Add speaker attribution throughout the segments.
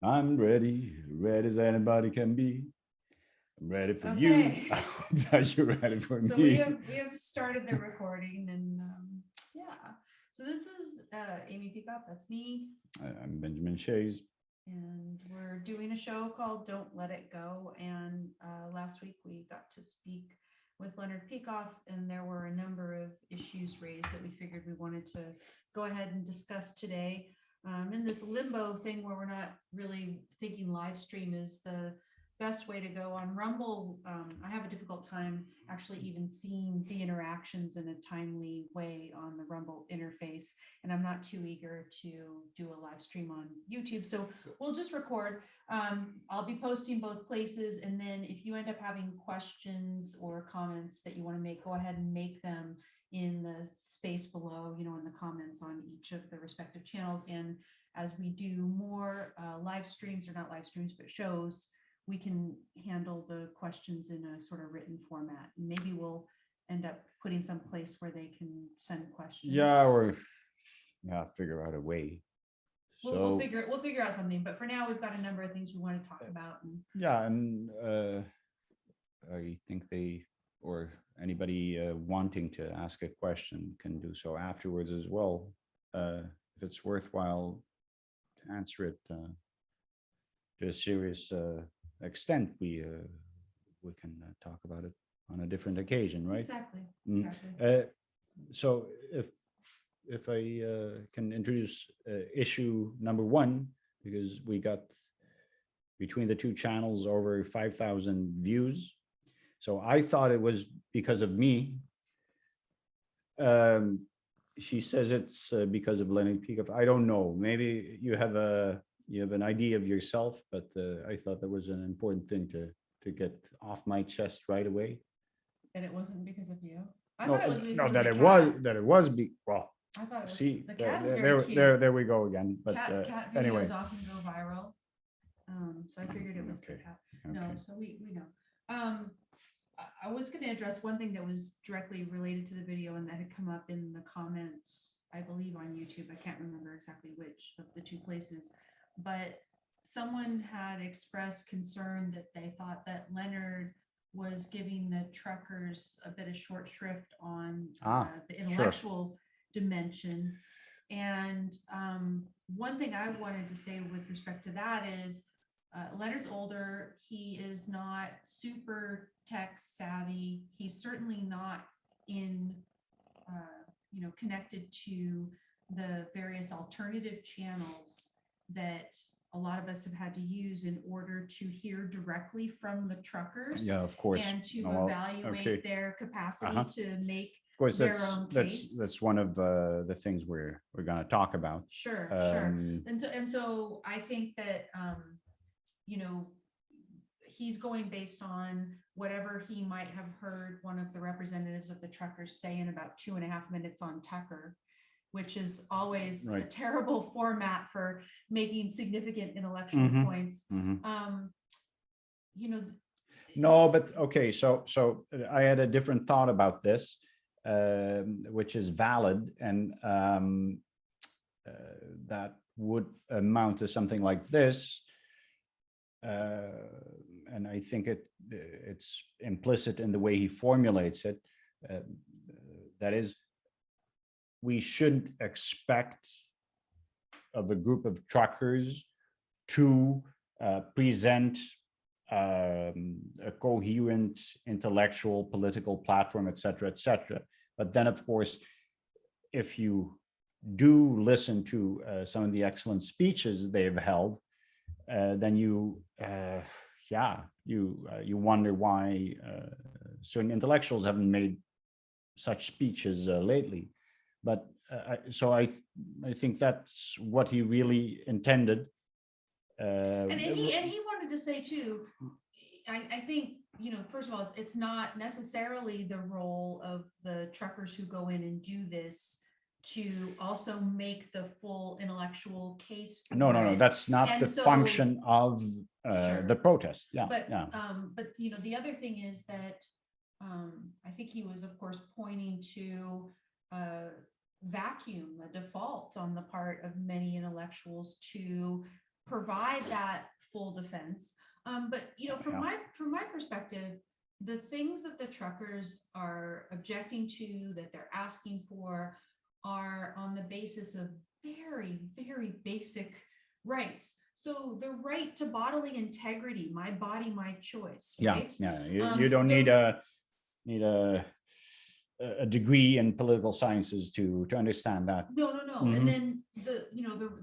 Speaker 1: I'm ready, ready as anybody can be. I'm ready for you.
Speaker 2: Okay.
Speaker 1: I hope that you're ready for
Speaker 2: So we
Speaker 1: me.
Speaker 2: have started the recording, and yeah. So this is Amy Peikoff. That's me,
Speaker 1: I'm Benjamin Shays.
Speaker 2: and we're doing a show called "Don't Let It Go." And last week we got to speak with Leonard Peikoff, and there were a number of issues raised that we figured we wanted to go ahead and discuss today. In this limbo thing where we're not really thinking live stream is the best way to go on Rumble. I have a difficult time actually even seeing the interactions in a timely way on the Rumble interface, and I'm not too eager to do a live stream on YouTube. So we'll just record. I'll be posting both places, and then if you end up having questions or comments that you want to make, go ahead and make them in the space below, in the comments on each of the respective channels. And as we do more live streams, or not live streams, but shows, we can handle the questions in a sort of written format. And maybe we'll end up putting some place where they can send questions.
Speaker 1: Yeah, or figure out a way.
Speaker 2: We'll figure out something. But for now, we've got a number of things we want to talk about.
Speaker 1: And I think they or anybody wanting to ask a question can do so afterwards as well. If it's worthwhile to answer it to a serious extent, we can talk about it on a different occasion, right?
Speaker 2: Exactly.
Speaker 1: So if I can introduce issue number one, because we got between the two channels over 5,000 views. So I thought it was because of me. She says it's because of Leonard Peikoff. I don't know. Maybe you have an idea of yourself, but I thought that was an important thing to get off my chest right away.
Speaker 2: And it wasn't because of you. I
Speaker 1: No,
Speaker 2: thought it was because
Speaker 1: no,
Speaker 2: of
Speaker 1: that
Speaker 2: the
Speaker 1: it
Speaker 2: cat.
Speaker 1: was well.
Speaker 2: I thought it was,
Speaker 1: See,
Speaker 2: the cat is
Speaker 1: there,
Speaker 2: very
Speaker 1: there,
Speaker 2: cute.
Speaker 1: there we go again. But
Speaker 2: cat
Speaker 1: anyway,
Speaker 2: videos often go viral. So I figured it was the cat. No,
Speaker 1: okay.
Speaker 2: so we know. I was going to address one thing that was directly related to the video and that had come up in the comments, I believe on YouTube. I can't remember exactly which of the two places, but someone had expressed concern that they thought that Leonard was giving the truckers a bit of short shrift on the intellectual dimension. And one thing I wanted to say with respect to that is Leonard's older. He is not super tech savvy. He's certainly not connected to the various alternative channels that a lot of us have had to use in order to hear directly from the truckers.
Speaker 1: Yeah, of course.
Speaker 2: And to evaluate their capacity to make
Speaker 1: of course,
Speaker 2: their own case.
Speaker 1: That's one of the things we're going to talk about.
Speaker 2: Sure. And so I think that he's going based on whatever he might have heard one of the representatives of the truckers say in about 2.5 minutes on Tucker, which is always a terrible format for making significant intellectual points.
Speaker 1: No, but okay. So I had a different thought about this, which is valid, and that would amount to something like this. And I think it's implicit in the way he formulates it. That is, we shouldn't expect of a group of truckers to present a coherent intellectual political platform, et cetera, et cetera. But then, of course, if you do listen to some of the excellent speeches they've held, then you wonder why certain intellectuals haven't made such speeches lately. But so I think that's what he really intended.
Speaker 2: And he wanted to say too, I think, first of all, it's not necessarily the role of the truckers who go in and do this to also make the full intellectual case.
Speaker 1: No, that's not the function of the protest.
Speaker 2: But the other thing is that I think he was, of course, pointing to vacuum, a default on the part of many intellectuals to provide that full defense. But from my perspective, the things that the truckers are objecting to, that they're asking for, are on the basis of very, very basic rights. So the right to bodily integrity, my body, my choice, right?
Speaker 1: You don't need a degree in political sciences to understand that.
Speaker 2: No. And then the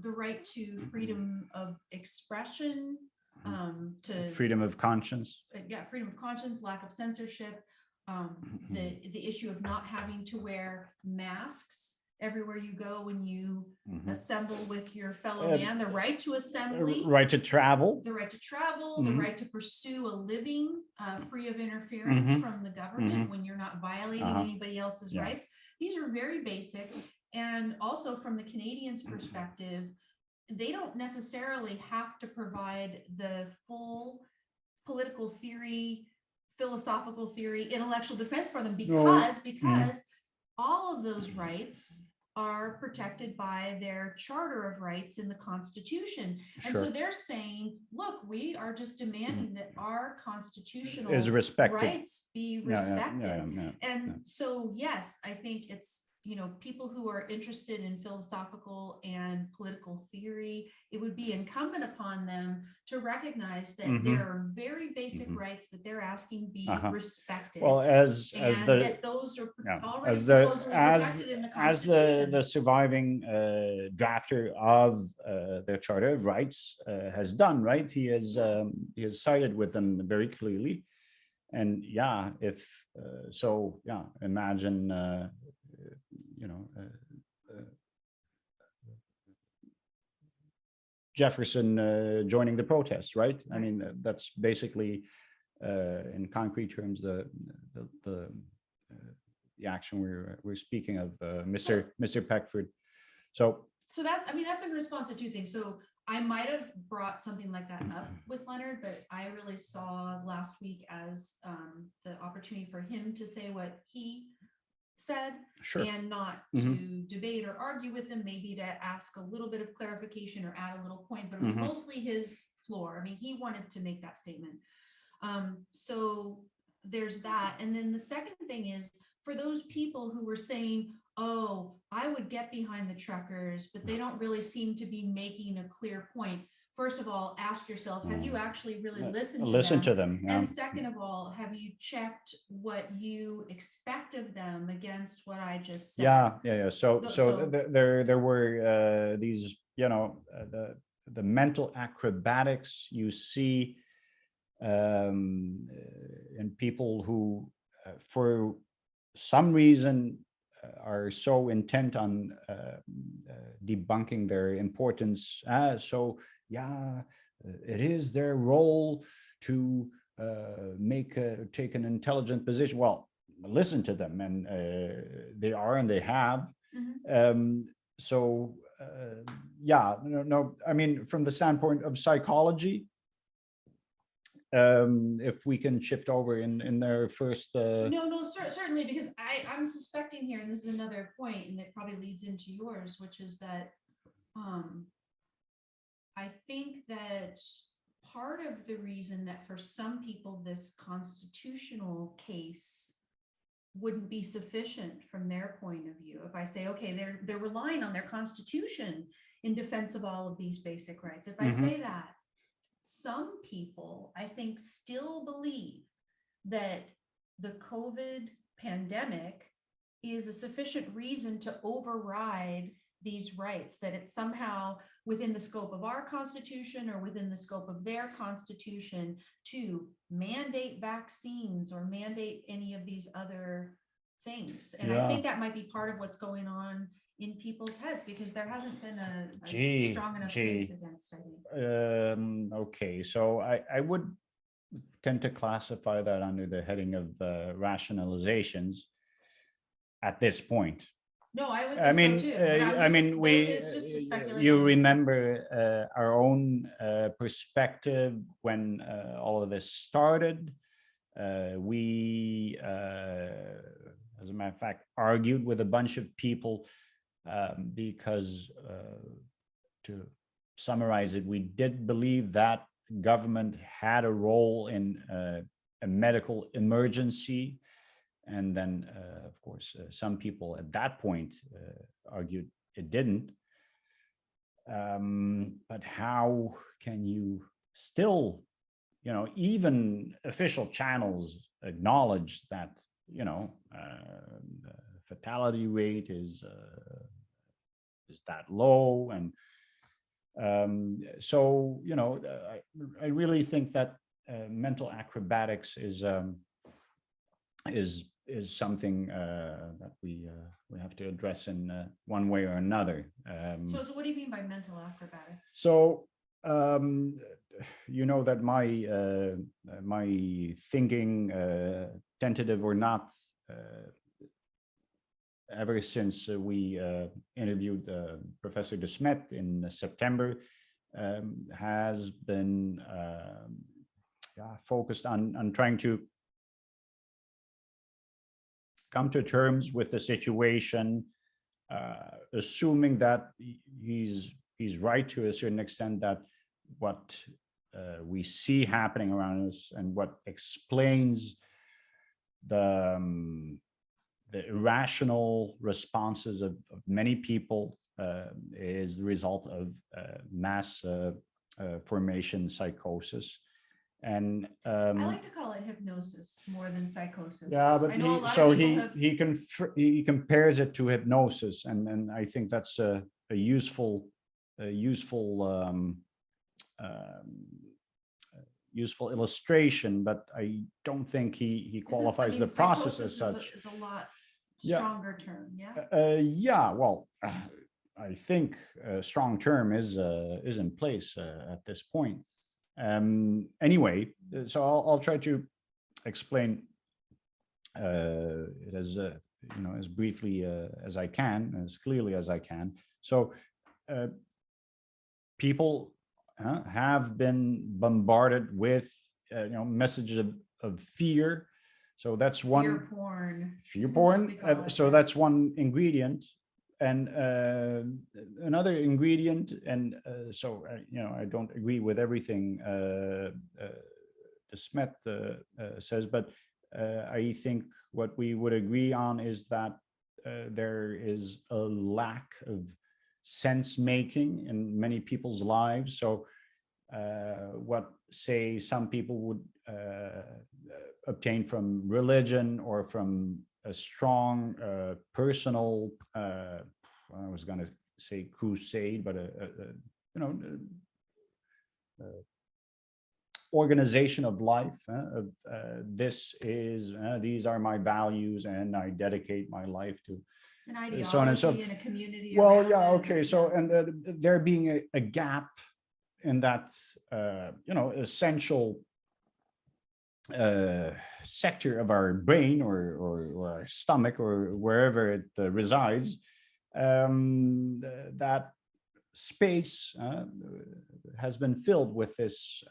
Speaker 2: right to freedom of expression, to
Speaker 1: freedom of conscience.
Speaker 2: Freedom of conscience, lack of censorship, the issue of not having to wear masks everywhere you go when you assemble with your fellow man, the right to assembly,
Speaker 1: right to travel,
Speaker 2: the right to pursue a living free of interference from the government when you're not violating anybody else's rights. These are very basic. And also from the Canadians' perspective, they don't necessarily have to provide the full political theory, philosophical theory, intellectual defense for them, because all of those rights are protected by their Charter of Rights in the Constitution. And so they're saying, look, we are just demanding that our constitutional rights be respected. So, yes, I think it's, people who are interested in philosophical and political theory, it would be incumbent upon them to recognize that there are very basic rights that they're asking be respected.
Speaker 1: Well, as
Speaker 2: that those are already supposedly protected in the Constitution.
Speaker 1: As the surviving drafter of the Charter of Rights has done, right? He has sided with them very clearly, and imagine. Jefferson joining the protest, right? I mean, that's basically, in concrete terms, the action we're speaking of, Mr. Peckford. So
Speaker 2: that's in response to two things. So I might have brought something like that up with Leonard, but I really saw last week as the opportunity for him to say what he said, and not to debate or argue with him, maybe to ask a little bit of clarification or add a little point, but it was mostly his floor. I mean, he wanted to make that statement. So there's that. And then the second thing is, for those people who were saying, oh, I would get behind the truckers, but they don't really seem to be making a clear point. First of all, ask yourself, have you actually really listened to them? And second of all, have you checked what you expect of them against what I just said?
Speaker 1: So there were these, the mental acrobatics you see in people who, for some reason, are so intent on debunking their importance. It is their role to take an intelligent position. Well, listen to them, and they are, and they have. I mean, from the standpoint of psychology, if we can shift over in their first
Speaker 2: certainly, because I'm suspecting here, and this is another point, and it probably leads into yours, which is that I think that part of the reason that for some people this constitutional case wouldn't be sufficient from their point of view, if I say, okay, they're relying on their constitution in defense of all of these basic rights. If I say that, some people, I think, still believe that the COVID pandemic is a sufficient reason to override these rights, that it's somehow within the scope of our constitution or within the scope of their constitution to mandate vaccines or mandate any of these other things. And I think that might be part of what's going on in people's heads, because there hasn't been a strong enough case against, I think.
Speaker 1: Okay, so I would tend to classify that under the heading of rationalizations at this point.
Speaker 2: No, I would think so too.
Speaker 1: You remember our own perspective when all of this started. We, as a matter of fact, argued with a bunch of people because to summarize it, we did believe that government had a role in a medical emergency. And then, of course, some people at that point argued it didn't. But how can you still, even official channels acknowledge that, the fatality rate is that low? And so, I really think that mental acrobatics is something that we have to address in one way or another.
Speaker 2: So what do you mean by mental acrobatics?
Speaker 1: So that my thinking, tentative or not, ever since we interviewed Professor De Smet in September, has been focused on trying to come to terms with the situation, assuming that he's right to a certain extent, that what we see happening around us and what explains the irrational responses of many people is the result of mass formation psychosis. And
Speaker 2: I like to call it hypnosis more than psychosis.
Speaker 1: yeah, but
Speaker 2: I know a lot of people
Speaker 1: he compares it to hypnosis, and I think that's a useful illustration, but I don't think he qualifies the process as such.
Speaker 2: Is a lot stronger term,
Speaker 1: yeah. Well, I think a strong term is in place at this point. Anyway, so I'll try to explain it as as briefly as I can, as clearly as I can. So people have been bombarded with messages of fear. So that's one fear porn. So that's one ingredient. And another ingredient, and so I don't agree with everything De Smet says, but I think what we would agree on is that there is a lack of sense making in many people's lives. So what, say, some people would obtain from religion or from a strong personal, I was going to say crusade, but organization of life, these are my values and I dedicate my life to
Speaker 2: an ideology,
Speaker 1: so on and so.
Speaker 2: In a community.
Speaker 1: Well, yeah, okay. So, and there being a gap in that, essential sector of our brain or our stomach or wherever it resides, that space has been filled with this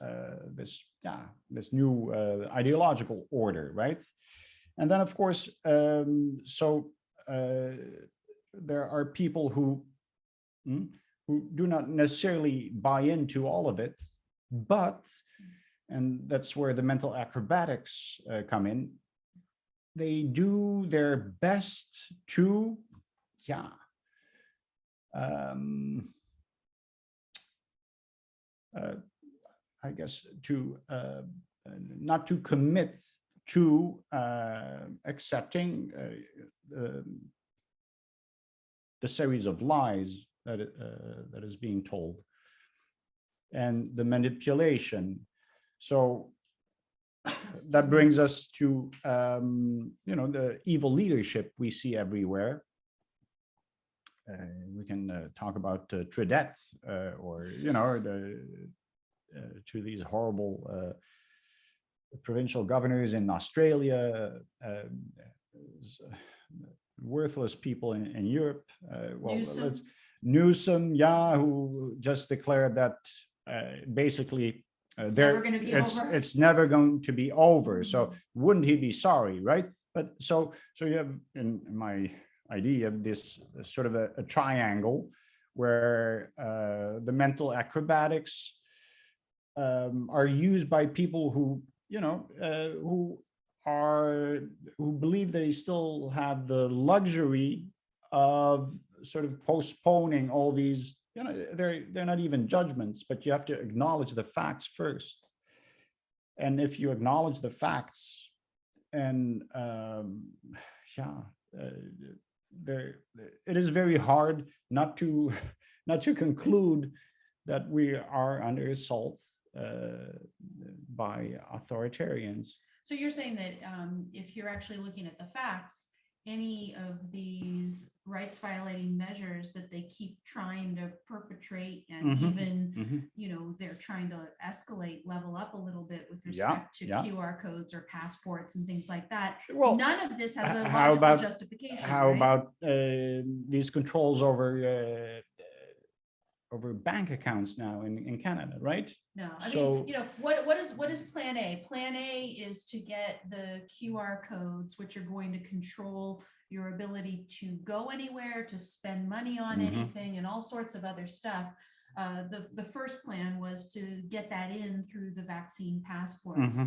Speaker 1: new ideological order, right? And then, of course, there are people who do not necessarily buy into all of it, but, and that's where the mental acrobatics come in, they do their best to, I guess, to not to commit to accepting the series of lies that is being told, and the manipulation. So that brings us to the evil leadership we see everywhere. We can talk about Trudeau or to these horrible provincial governors in Australia, worthless people in Europe. Newsom, who just declared that basically it's never going to be over. So wouldn't he be sorry, right? But so you have, in my idea, of this sort of a triangle where the mental acrobatics are used by people who, who believe they still have the luxury of sort of postponing all these, they're not even judgments, but you have to acknowledge the facts first. And if you acknowledge the facts, and it is very hard not to conclude that we are under assault by authoritarians.
Speaker 2: So you're saying that if you're actually looking at the facts, any of these rights violating measures that they keep trying to perpetrate, and even, they're trying to escalate, level up a little bit with respect to QR codes or passports and things like that.
Speaker 1: Well,
Speaker 2: none of this has a logical justification.
Speaker 1: How about these controls over bank accounts now in Canada, right?
Speaker 2: No, I mean, what is plan A? Plan A is to get the QR codes, which are going to control your ability to go anywhere, to spend money on anything, and all sorts of other stuff. The first plan was to get that in through the vaccine passports.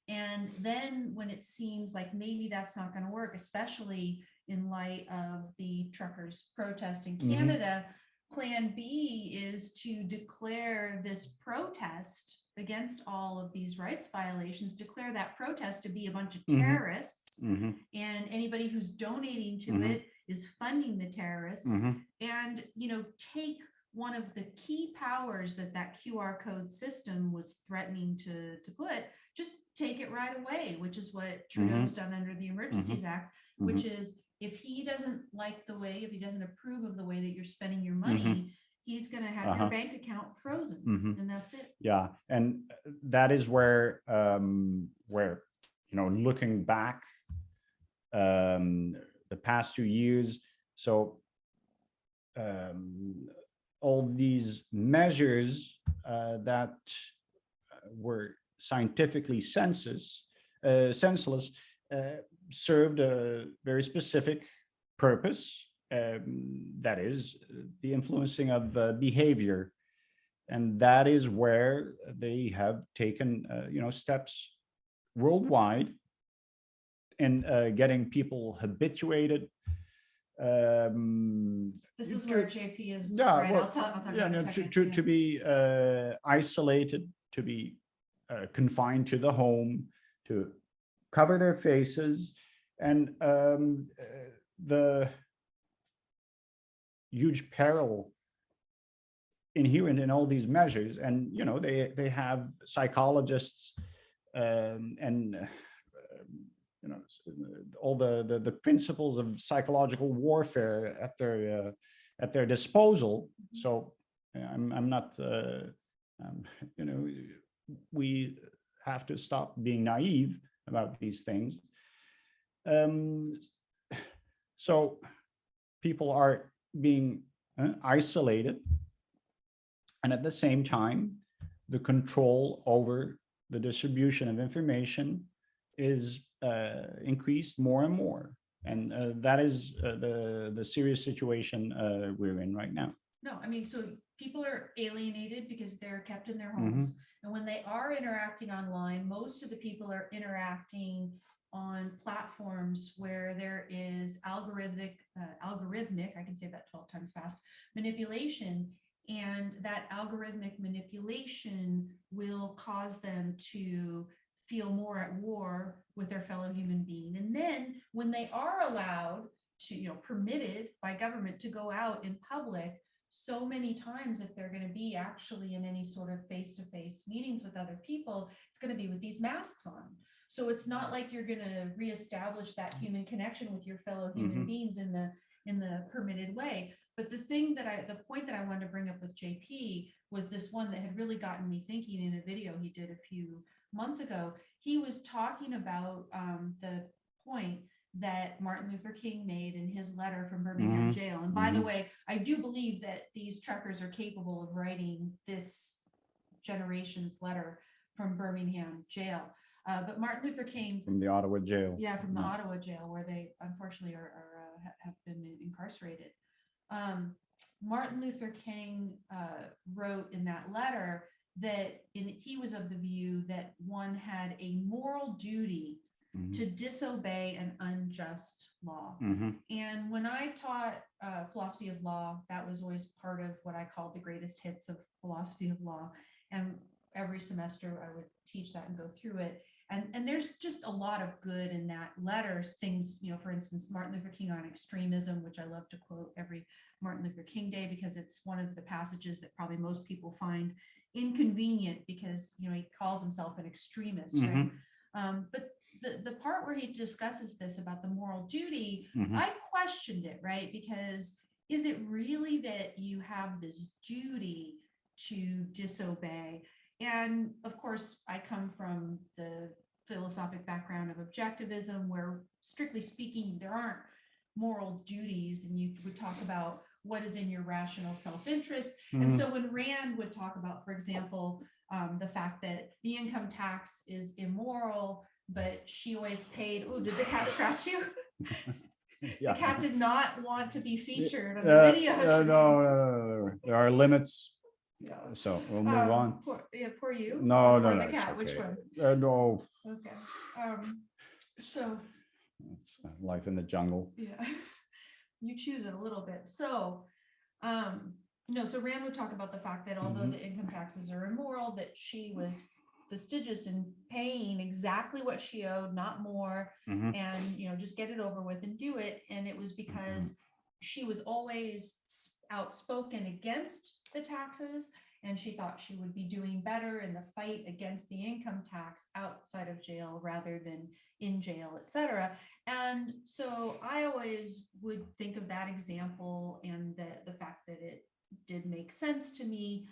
Speaker 2: And then when it seems like maybe that's not going to work, especially in light of the truckers' protest in Canada, Plan B is to declare this protest against all of these rights violations, declare that protest to be a bunch of terrorists, and anybody who's donating to it is funding the terrorists, and take one of the key powers that QR code system was threatening to put, just take it right away, which is what Trudeau's done under the Emergencies Act, which is, if he doesn't like the way, if he doesn't approve of the way that you're spending your money, he's going to have your bank account frozen, and that's it.
Speaker 1: Yeah, and that is where looking back, the past 2 years, so all these measures that were scientifically senseless, served a very specific purpose, that is the influencing of behavior, and that is where they have taken steps worldwide in getting people habituated.
Speaker 2: This is where JP is. Right, I'll talk about it in a second.
Speaker 1: To be isolated, to be confined to the home, to cover their faces, and the huge peril inherent in all these measures. And they have psychologists and all the principles of psychological warfare at their disposal. So I'm not we have to stop being naive about these things. So people are being isolated, and at the same time, the control over the distribution of information is increased more and more, and that is the serious situation we're in right now.
Speaker 2: No, I mean, so people are alienated because they're kept in their homes, and when they are interacting online, most of the people are interacting on platforms where there is algorithmic, I can say that 12 times fast, manipulation, and that algorithmic manipulation will cause them to feel more at war with their fellow human being. And then when they are allowed to, permitted by government to go out in public, so many times, if they're going to be actually in any sort of face-to-face meetings with other people, it's going to be with these masks on. So it's not like you're going to reestablish that human connection with your fellow human beings in the permitted way. But the point that I wanted to bring up with JP was this one that had really gotten me thinking in a video he did a few months ago. He was talking about the point that Martin Luther King made in his letter from Birmingham jail. And by the way, I do believe that these truckers are capable of writing this generation's letter from Birmingham jail. But Martin Luther King
Speaker 1: from the Ottawa jail.
Speaker 2: Yeah, from the Ottawa jail, where they unfortunately have been incarcerated. Martin Luther King wrote in that letter that he was of the view that one had a moral duty to disobey an unjust law. And when I taught philosophy of law, that was always part of what I called the greatest hits of philosophy of law. And every semester I would teach that and go through it. And there's just a lot of good in that letter. Things, for instance, Martin Luther King on extremism, which I love to quote every Martin Luther King Day, because it's one of the passages that probably most people find inconvenient, because, he calls himself an extremist, right? But the part where he discusses this about the moral duty, I questioned it, right? Because is it really that you have this duty to disobey? And of course, I come from the philosophic background of objectivism, where strictly speaking, there aren't moral duties, and you would talk about what is in your rational self-interest. And so when Rand would talk about, for example, the fact that the income tax is immoral, but she always paid, oh, did the cat scratch you?
Speaker 1: Yeah.
Speaker 2: The cat did not want to be featured on the video.
Speaker 1: No, there are limits.
Speaker 2: Yeah.
Speaker 1: So we'll move on.
Speaker 2: Poor you.
Speaker 1: No,
Speaker 2: Or
Speaker 1: no,
Speaker 2: the
Speaker 1: no.
Speaker 2: cat.
Speaker 1: It's
Speaker 2: Which
Speaker 1: okay.
Speaker 2: one?
Speaker 1: No.
Speaker 2: Okay. So
Speaker 1: It's life in the jungle.
Speaker 2: yeah, you choose it a little bit. So, no. So Rand would talk about the fact that although the income taxes are immoral, that she was fastidious in paying exactly what she owed, not more, and just get it over with and do it. And it was because she was always outspoken against the taxes, and she thought she would be doing better in the fight against the income tax outside of jail rather than in jail, etc. And so I always would think of that example and the fact that it did make sense to me,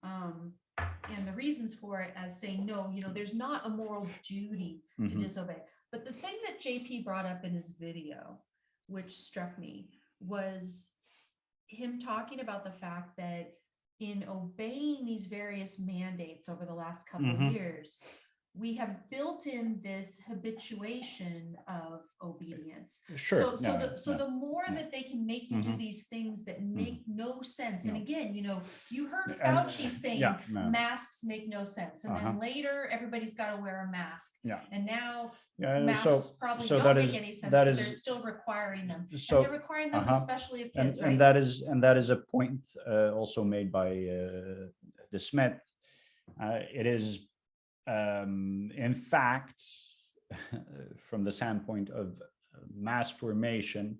Speaker 2: and the reasons for it, as saying, no, there's not a moral duty to disobey. But the thing that JP brought up in his video, which struck me, was him talking about the fact that in obeying these various mandates over the last couple of years, we have built in this habituation of obedience.
Speaker 1: Sure.
Speaker 2: So the more that they can make you do these things that make no sense. And again, you heard Fauci saying masks make no sense. And then later everybody's got to wear a mask.
Speaker 1: Yeah.
Speaker 2: And now
Speaker 1: masks
Speaker 2: probably
Speaker 1: so
Speaker 2: don't
Speaker 1: that
Speaker 2: make
Speaker 1: is-
Speaker 2: any sense,
Speaker 1: that
Speaker 2: but
Speaker 1: is-
Speaker 2: they're still requiring them.
Speaker 1: So,
Speaker 2: and they're requiring them especially of kids, right?
Speaker 1: and that is a point also made by the Smith. It is in fact, from the standpoint of mass formation,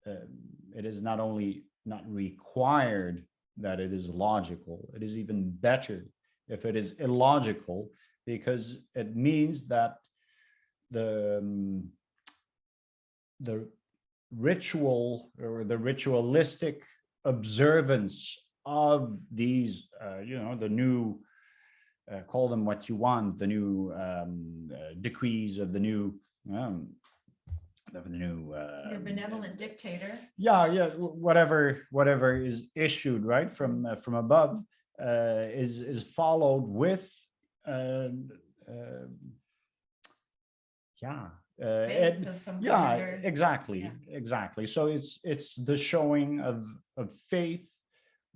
Speaker 1: it is not only not required that it is logical, it is even better if it is illogical, because it means that the ritual or the ritualistic observance of these, the new, call them what you want, the new decrees of the new,
Speaker 2: Your benevolent dictator.
Speaker 1: whatever is issued right from above, is followed with
Speaker 2: Faith of some kind, or-
Speaker 1: exactly. So it's the showing of faith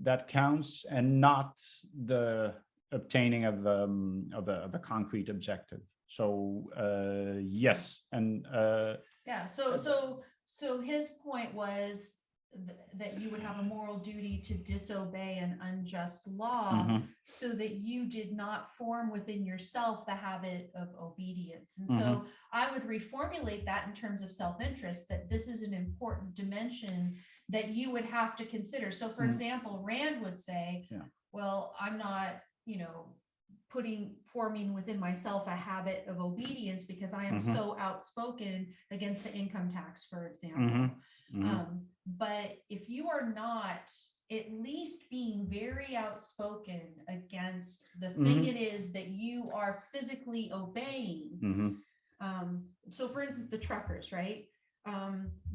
Speaker 1: that counts, and not the obtaining of a concrete objective. So yes, and
Speaker 2: so his point was that you would have a moral duty to disobey an unjust law, so that you did not form within yourself the habit of obedience. And so I would reformulate that in terms of self-interest, that this is an important dimension that you would have to consider. So for example, Rand would say, well, I'm not, forming within myself a habit of obedience because I am so outspoken against the income tax, for example. But if you are not at least being very outspoken against the thing it is that you are physically obeying. So for instance, the truckers, right?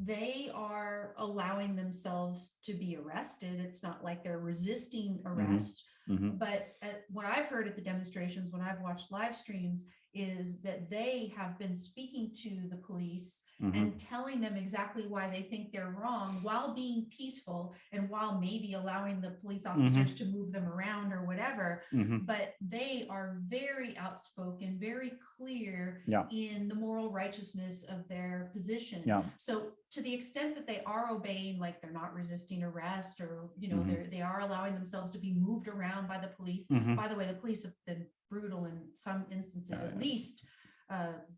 Speaker 2: They are allowing themselves to be arrested. It's not like they're resisting arrest. But what I've heard at the demonstrations, when I've watched live streams, is that they have been speaking to the police
Speaker 1: Mhm.
Speaker 2: and telling them exactly why they think they're wrong while being peaceful and while maybe allowing the police officers to move them around or whatever.
Speaker 1: Mhm.
Speaker 2: But they are very outspoken, very clear
Speaker 1: Yeah.
Speaker 2: in the moral righteousness of their position.
Speaker 1: Yeah.
Speaker 2: So to the extent that they are obeying, like they're not resisting arrest, or, you know,
Speaker 1: Mhm.
Speaker 2: they are allowing themselves to be moved around by the police.
Speaker 1: Mhm.
Speaker 2: By the way, the police have been brutal in some instances,
Speaker 1: Yeah,
Speaker 2: at
Speaker 1: yeah.
Speaker 2: least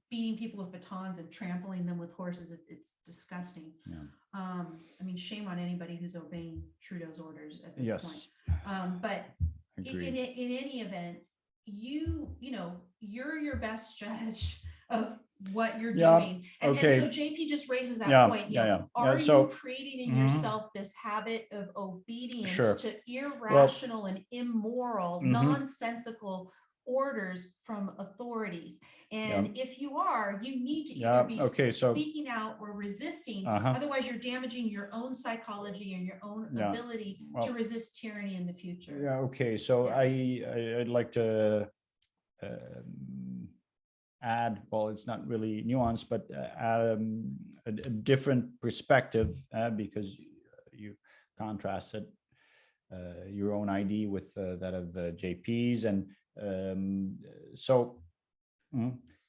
Speaker 2: beating people with batons and trampling them with horses. It's disgusting.
Speaker 1: Yeah.
Speaker 2: I mean, shame on anybody who's obeying Trudeau's orders at this
Speaker 1: Yes.
Speaker 2: point. But in
Speaker 1: Agreed.
Speaker 2: any event, you know, you're your best judge of what you're
Speaker 1: Yeah,
Speaker 2: doing. And
Speaker 1: okay.
Speaker 2: so JP just raises that
Speaker 1: Yeah,
Speaker 2: point, you
Speaker 1: yeah,
Speaker 2: know,
Speaker 1: yeah.
Speaker 2: are
Speaker 1: Yeah, so-
Speaker 2: you creating in
Speaker 1: Mhm.
Speaker 2: yourself this habit of obedience
Speaker 1: Sure.
Speaker 2: to irrational and immoral,
Speaker 1: Mhm.
Speaker 2: nonsensical orders from authorities? And if you are, you need to
Speaker 1: Yeah,
Speaker 2: either be
Speaker 1: okay, so-
Speaker 2: speaking out or resisting.
Speaker 1: Uh-huh.
Speaker 2: Otherwise, you're damaging your own psychology and your own
Speaker 1: Yeah.
Speaker 2: ability
Speaker 1: Well-
Speaker 2: to resist tyranny in the future.
Speaker 1: Yeah, okay, so
Speaker 2: Yeah.
Speaker 1: I'd like to add, well, it's not really nuanced, but a different perspective, because you contrasted your own ID with that of JP's, and so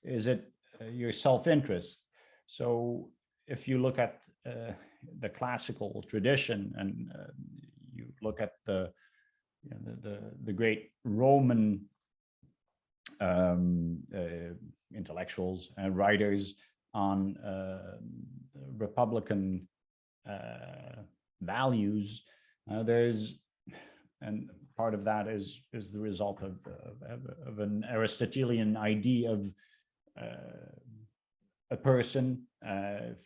Speaker 1: is it your self-interest? So if you look at the classical tradition, and you look at the great Roman intellectuals and writers on Republican values, and part of that is the result of an Aristotelian idea of a person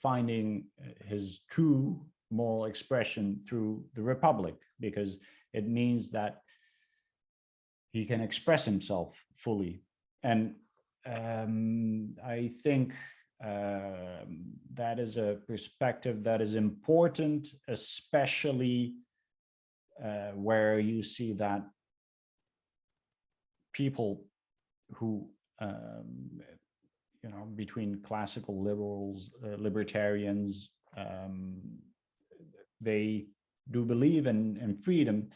Speaker 1: finding his true moral expression through the Republic, because it means that he can express himself fully. And I think that is a perspective that is important, especially where you see that people who, between classical liberals, libertarians, they do believe in freedom.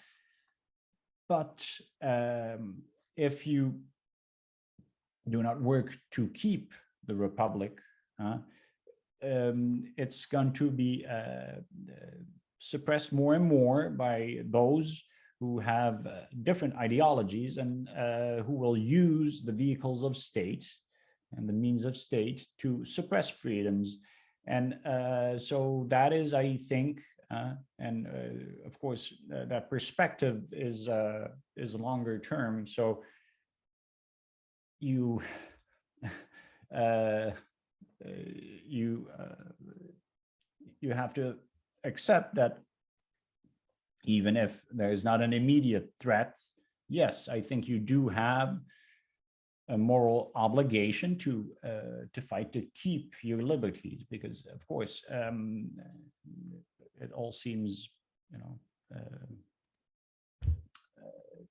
Speaker 1: But if you do not work to keep the Republic, it's going to be suppressed more and more by those who have different ideologies, and who will use the vehicles of state and the means of state to suppress freedoms. And so that is, I think, and of course, that perspective is longer term. So you you have to accept that even if there is not an immediate threat, yes, I think you do have a moral obligation to fight to keep your liberties, because of course it all seems,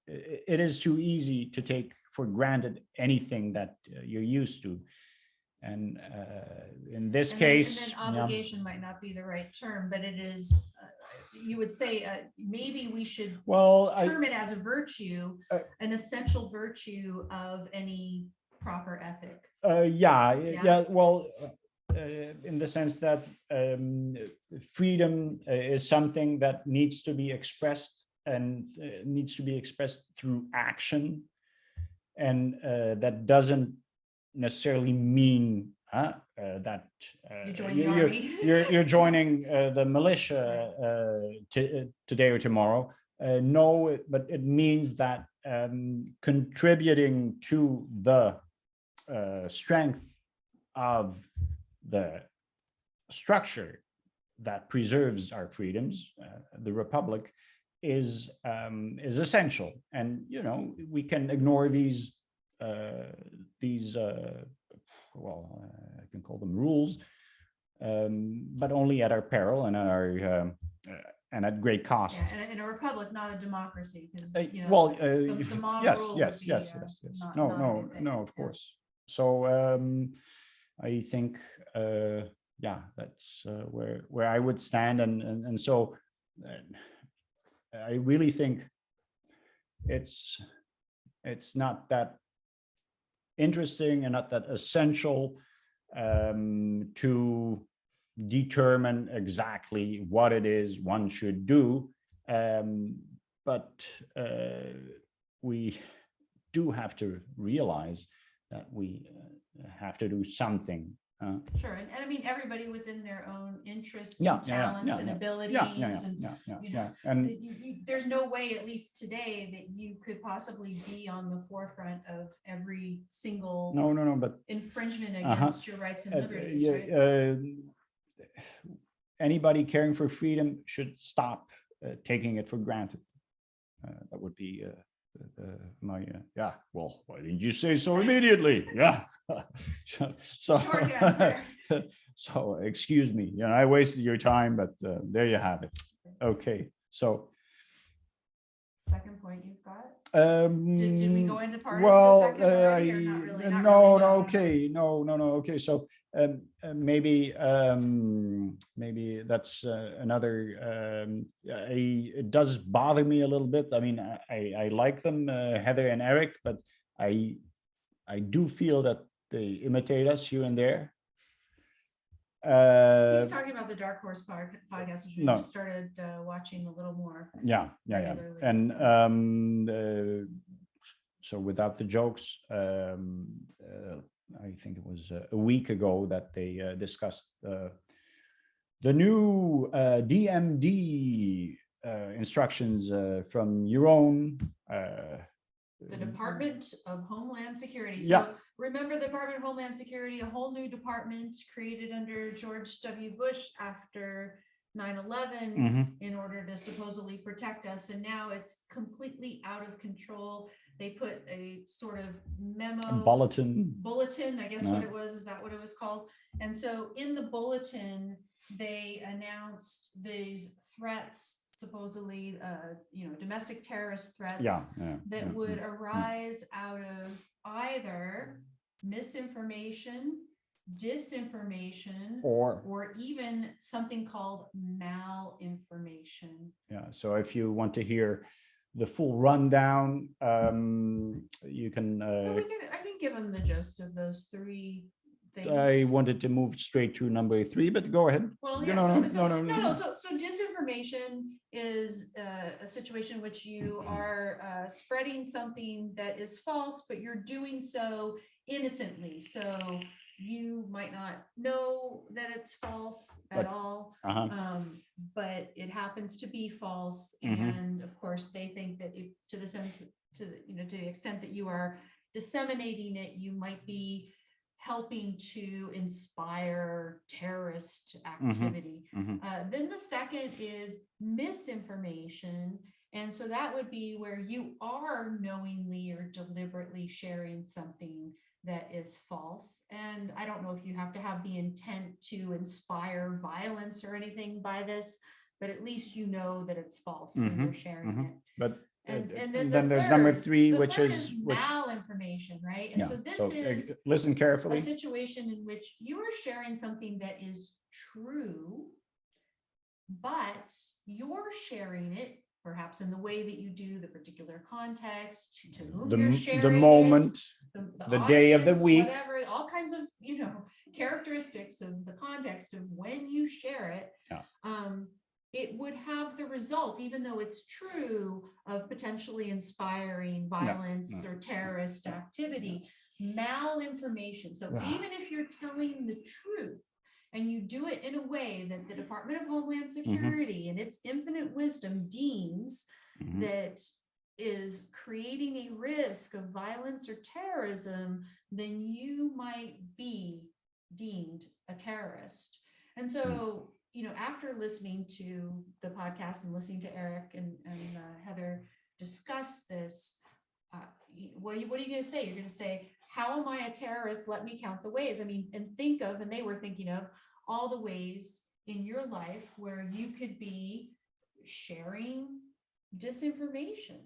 Speaker 1: it is too easy to take for granted anything that you're used to. And in this case,
Speaker 2: and then obligation might not be the right term, but it is, you would say, maybe we should term it as a virtue, an essential virtue of any proper ethic.
Speaker 1: Well, in the sense that freedom is something that needs to be expressed, and needs to be expressed through action, and that doesn't necessarily mean that
Speaker 2: you join the army.
Speaker 1: you're joining the militia today or tomorrow. No, but it means that contributing to the strength of the structure that preserves our freedoms, the Republic, is essential. And we can ignore these well, I can call them rules, but only at our peril and at our and at great cost.
Speaker 2: Yeah, and in a republic, not a democracy, because
Speaker 1: the model
Speaker 2: yes,
Speaker 1: rule
Speaker 2: yes,
Speaker 1: would be
Speaker 2: not a
Speaker 1: no,
Speaker 2: good thing.
Speaker 1: no, of course. So I think, yeah, that's where I would stand, and so I really think it's not that interesting and not that essential to determine exactly what it is one should do, but we do have to realize that we have to do something.
Speaker 2: Sure, and I mean, everybody within their own interests
Speaker 1: Yeah,
Speaker 2: and
Speaker 1: yeah, yeah,
Speaker 2: talents
Speaker 1: yeah,
Speaker 2: and
Speaker 1: yeah.
Speaker 2: abilities,
Speaker 1: Yeah, yeah, yeah,
Speaker 2: and
Speaker 1: yeah, yeah,
Speaker 2: you know,
Speaker 1: yeah. And
Speaker 2: there's no way, at least today, that you could possibly be on the forefront of every single
Speaker 1: no, but
Speaker 2: infringement against your rights and liberties,
Speaker 1: yeah,
Speaker 2: right?
Speaker 1: Anybody caring for freedom should stop taking it for granted. That would be my yeah. Well, why didn't you say so immediately? Yeah. So
Speaker 2: Shorthand there.
Speaker 1: so excuse me. You know, I wasted your time, but there you have it. Okay. So
Speaker 2: Second point you've got?
Speaker 1: um
Speaker 2: Did we go into part of the
Speaker 1: well
Speaker 2: second already, or not really? Not
Speaker 1: no,
Speaker 2: really,
Speaker 1: no, okay, no, okay, so maybe maybe that's another it does bother me a little bit. I mean, I like them, Heather and Eric, but I do feel that they imitate us here and there.
Speaker 2: He's talking about the Dark Horse podcast, which we
Speaker 1: No.
Speaker 2: just started watching a little more.
Speaker 1: Yeah.
Speaker 2: regularly.
Speaker 1: And so without the jokes, I think it was a week ago that they discussed the new DMD instructions from your own
Speaker 2: The Department of Homeland Security. So
Speaker 1: Yeah.
Speaker 2: remember the Department of Homeland Security, a whole new department created under George W. Bush after 9/11
Speaker 1: Mhm.
Speaker 2: in order to supposedly protect us. And now it's completely out of control. They put a sort of memo, bulletin, I guess what it was, is that what it was called? And so in the bulletin, they announced these threats, supposedly, domestic terrorist threats that would arise out of either misinformation, disinformation, or even something called malinformation.
Speaker 1: Yeah. So if you want to hear the full rundown, you can.
Speaker 2: I can give them the gist of those three things.
Speaker 1: I wanted to move straight to number 3, but go ahead.
Speaker 2: Well, yeah. No. So disinformation is a situation in which you are spreading something that is false, but you're doing so innocently. So you might not know that it's false at all, but it happens to be false. And of course, they think that if to the extent that you are disseminating it, you might be helping to inspire terrorist activity. Then the second is misinformation. And so that would be where you are knowingly or deliberately sharing something that is false. And I don't know if you have to have the intent to inspire violence or anything by this, but at least you know that it's false when you're sharing it.
Speaker 1: But
Speaker 2: and
Speaker 1: then
Speaker 2: then
Speaker 1: there's number 3,
Speaker 2: the
Speaker 1: which
Speaker 2: third
Speaker 1: is
Speaker 2: malinformation, right? And so this is
Speaker 1: listen
Speaker 2: a
Speaker 1: carefully.
Speaker 2: situation in which you are sharing something that is true, but you're sharing it perhaps in the way that you do, the particular context, to whom you're sharing
Speaker 1: the moment,
Speaker 2: the
Speaker 1: day of the
Speaker 2: audience,
Speaker 1: week,
Speaker 2: whatever, all kinds of characteristics of the context of when you share it. It would have the result, even though it's true, of potentially inspiring violence or terrorist activity. Malinformation. So even if you're telling the truth and you do it in a way that the Department of Homeland Security in its infinite wisdom deems that is creating a risk of violence or terrorism, then you might be deemed a terrorist. And so after listening to the podcast and listening to Eric and Heather discuss this, what are you going to say? You're going to say, how am I a terrorist? Let me count the ways. I mean, and they were thinking of all the ways in your life where you could be sharing disinformation,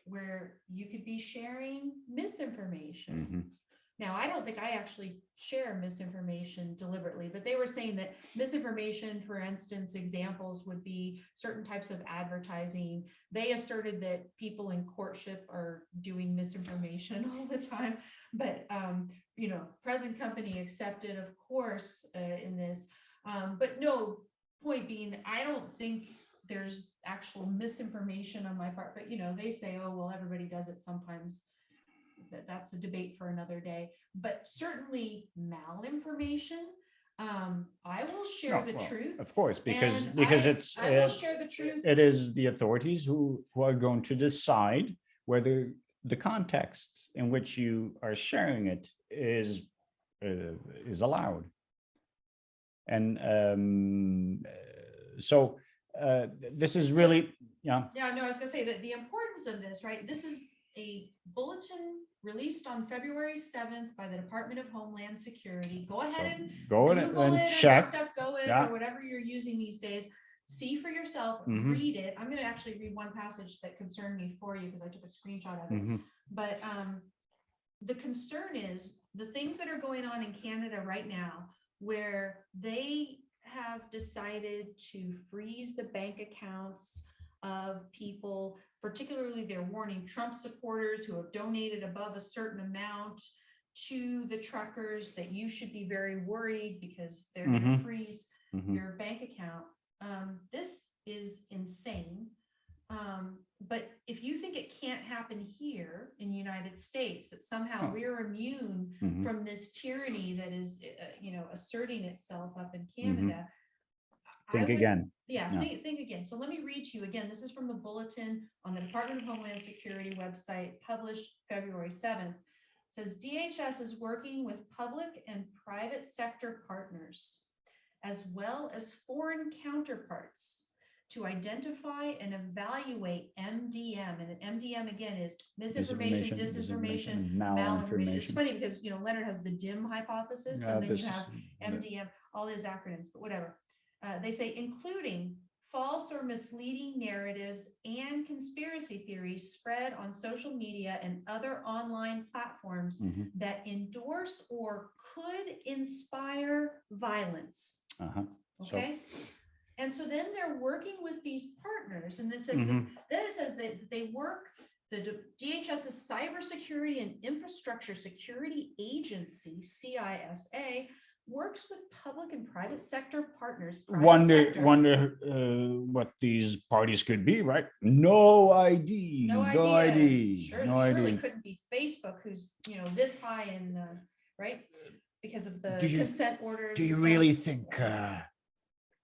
Speaker 2: where you could be sharing misinformation.
Speaker 1: Mhm.
Speaker 2: Now, I don't think I actually share misinformation deliberately, but they were saying that misinformation, for instance, examples would be certain types of advertising. They asserted that people in courtship are doing misinformation all the time, but you know, present company accepted, of course, in this. But no, point being, I don't think there's actual misinformation on my part, but you know, they say, oh, well, everybody does it sometimes. That's a debate for another day, but certainly malinformation. I will share
Speaker 1: No,
Speaker 2: the
Speaker 1: well,
Speaker 2: truth.
Speaker 1: of course, because
Speaker 2: And
Speaker 1: it's
Speaker 2: I will share the truth.
Speaker 1: it is the authorities who are going to decide whether the context in which you are sharing it is allowed. And so this is really, yeah.
Speaker 2: Yeah, no, I was gonna say that the importance of this, right? This is a bulletin released on February 7th by the Department of Homeland Security. Go ahead and
Speaker 1: go in
Speaker 2: Google
Speaker 1: and
Speaker 2: it
Speaker 1: check.
Speaker 2: or DuckDuckGo it
Speaker 1: Yeah.
Speaker 2: or whatever you're using these days. See for yourself,
Speaker 1: Mhm.
Speaker 2: read it. I'm gonna actually read one passage that concerned me for you because I took a screenshot of it.
Speaker 1: Mhm.
Speaker 2: But the concern is the things that are going on in Canada right now, where they have decided to freeze the bank accounts of people, particularly they're warning Trump supporters who have donated above a certain amount to the truckers that you should be very worried because they're going to
Speaker 1: Mhm.
Speaker 2: freeze
Speaker 1: Mhm.
Speaker 2: your bank account. This is insane. But if you think it can't happen here in the United States, that somehow
Speaker 1: Oh.
Speaker 2: we're immune
Speaker 1: Mhm.
Speaker 2: from this tyranny that is, you know, asserting itself up in Canada,
Speaker 1: Think again.
Speaker 2: Yeah,
Speaker 1: Yeah.
Speaker 2: think again. So let me read to you again. This is from the bulletin on the Department of Homeland Security website, published February 7th. It says DHS is working with public and private sector partners, as well as foreign counterparts, to identify and evaluate MDM. And MDM again is misinformation, disinformation,
Speaker 1: and
Speaker 2: malinformation. It's
Speaker 1: malinformation.
Speaker 2: funny because, you know, Leonard has the DIM hypothesis,
Speaker 1: Yeah,
Speaker 2: and then
Speaker 1: this
Speaker 2: you have
Speaker 1: is-
Speaker 2: MDM, all these acronyms, but whatever. They say, including false or misleading narratives and conspiracy theories spread on social media and other online platforms
Speaker 1: Mhm.
Speaker 2: that endorse or could inspire violence.
Speaker 1: Uh-huh.
Speaker 2: Okay. And so then they're working with these partners, and it says
Speaker 1: Mhm.
Speaker 2: then it says that they work, the DHS's Cybersecurity and Infrastructure Security Agency, CISA, works with public and private sector partners.
Speaker 1: Wonder what these parties could be, right? No ID.
Speaker 2: No idea.
Speaker 1: No
Speaker 2: Surely
Speaker 1: ID.
Speaker 2: couldn't be Facebook, who's, you know, this high in, right? Because of the
Speaker 1: Do you-
Speaker 2: consent orders.
Speaker 1: Do
Speaker 2: and
Speaker 1: you
Speaker 2: stuff.
Speaker 1: really think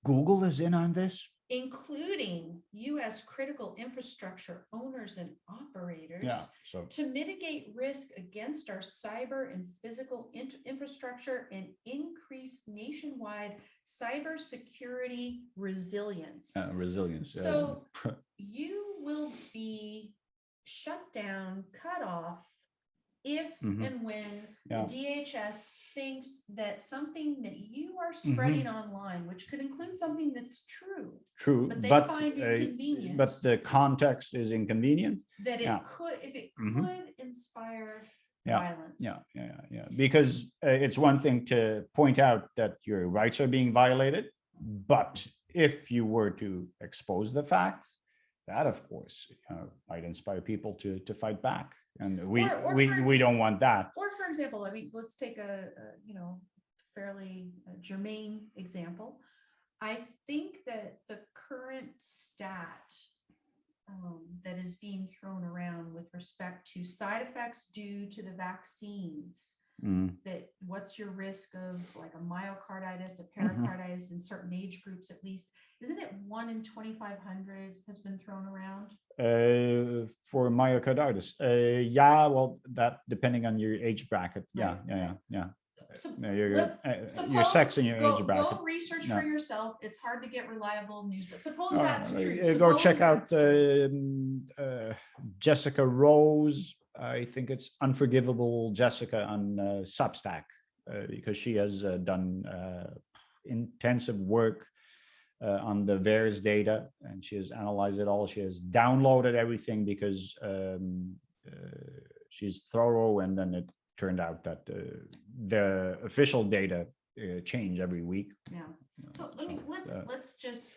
Speaker 1: Google is in on this?
Speaker 2: Including US critical infrastructure owners and operators.
Speaker 1: Yeah. So
Speaker 2: To mitigate risk against our cyber and physical infrastructure and increase nationwide cybersecurity resilience.
Speaker 1: resilience.
Speaker 2: So you will be shut down, cut off, if
Speaker 1: Mhm.
Speaker 2: and when
Speaker 1: Yeah.
Speaker 2: the DHS thinks that something that you are spreading online, which could include something that's true,
Speaker 1: True,
Speaker 2: but they
Speaker 1: but
Speaker 2: find inconvenient,
Speaker 1: but the context is inconvenient.
Speaker 2: that it
Speaker 1: Yeah.
Speaker 2: could, if it
Speaker 1: Mhm.
Speaker 2: could inspire
Speaker 1: Yeah.
Speaker 2: violence.
Speaker 1: Yeah. Because it's one thing to point out that your rights are being violated, but if you were to expose the facts, that of course might inspire people to fight back, and we don't want that.
Speaker 2: Or for example, I mean, let's take a you know, fairly germane example. I think that the current stat that is being thrown around with respect to side effects due to the vaccines, that what's your risk of like a myocarditis, a pericarditis in certain age groups at least, isn't it 1 in 2,500 has been thrown around?
Speaker 1: For myocarditis, yeah, well, that depending on your age bracket. Yeah.
Speaker 2: So
Speaker 1: your sex and your age bracket.
Speaker 2: Go research
Speaker 1: Yeah.
Speaker 2: for yourself. It's hard to get reliable news, but suppose
Speaker 1: No,
Speaker 2: that's true.
Speaker 1: Go
Speaker 2: Suppose
Speaker 1: check out
Speaker 2: that's true.
Speaker 1: Jessica Rose. I think it's Unforgivable Jessica on Substack, because she has done intensive work on the VAERS data, and she has analyzed it all. She has downloaded everything because she's thorough, and then it turned out that the official data change every week.
Speaker 2: Yeah. So
Speaker 1: So,
Speaker 2: let's just,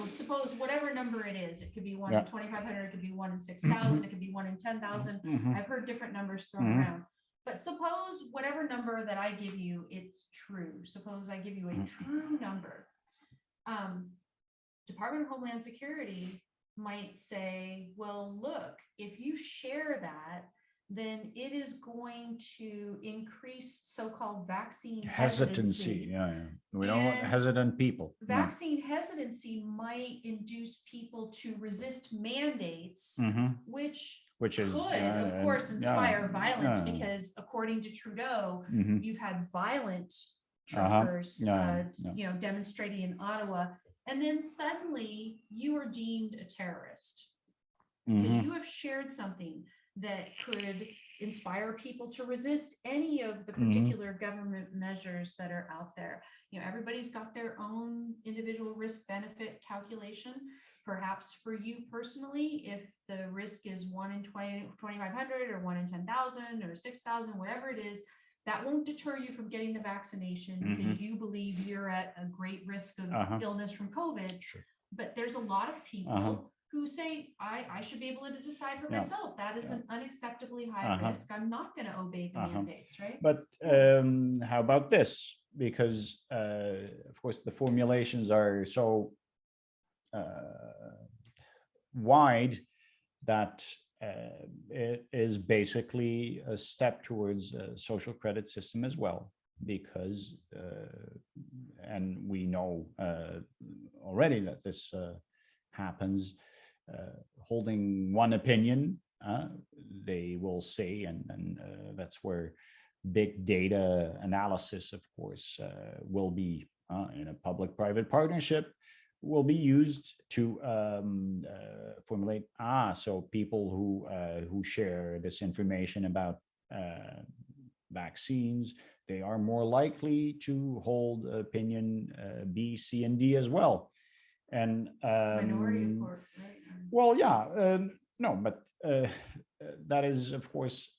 Speaker 2: suppose whatever number it is, it could be one
Speaker 1: Yeah.
Speaker 2: in 2,500, it could be one in 6,000, it could be one in 10,000.
Speaker 1: Mhm.
Speaker 2: I've heard different numbers thrown
Speaker 1: Mhm.
Speaker 2: around. But suppose whatever number that I give you, it's true. Suppose I give you a true number. Department of Homeland Security might say, well, look, if you share that, then it is going to increase so-called vaccine hesitancy.
Speaker 1: Yeah. We don't want
Speaker 2: And
Speaker 1: hesitant people. No.
Speaker 2: Vaccine hesitancy might induce people to resist mandates,
Speaker 1: Mhm.
Speaker 2: which
Speaker 1: Which is,
Speaker 2: could, of
Speaker 1: yeah,
Speaker 2: course, inspire violence,
Speaker 1: yeah.
Speaker 2: because according to Trudeau,
Speaker 1: Mhm.
Speaker 2: you've had violent
Speaker 1: Uh-huh.
Speaker 2: truckers,
Speaker 1: Yeah.
Speaker 2: demonstrating in Ottawa, and then suddenly you are deemed a terrorist because
Speaker 1: Mhm.
Speaker 2: you have shared something that could inspire people to resist any of the particular government measures that are out there. Everybody's got their own individual risk benefit calculation. Perhaps for you personally, if the risk is 1 in 2,500 or 1 in 10,000 or 6,000, whatever it is, that won't deter you from getting the vaccination because you believe you're at a great risk of illness from COVID.
Speaker 1: Sure.
Speaker 2: But there's a lot of people who say, I should be able to decide for myself. That is an unacceptably high risk. I'm not going to obey the mandates, right?
Speaker 1: But how about this? Because, of course, the formulations are so wide that it is basically a step towards a social credit system as well. Because, and we know already that this happens, holding one opinion, they will say, and that's where big data analysis, of course, will be in a public-private partnership, will be used to formulate, so people who share this information about vaccines, they are more likely to hold opinion B, C, and D as well. And
Speaker 2: Minority report, right?
Speaker 1: well, yeah, no, but that is, of course,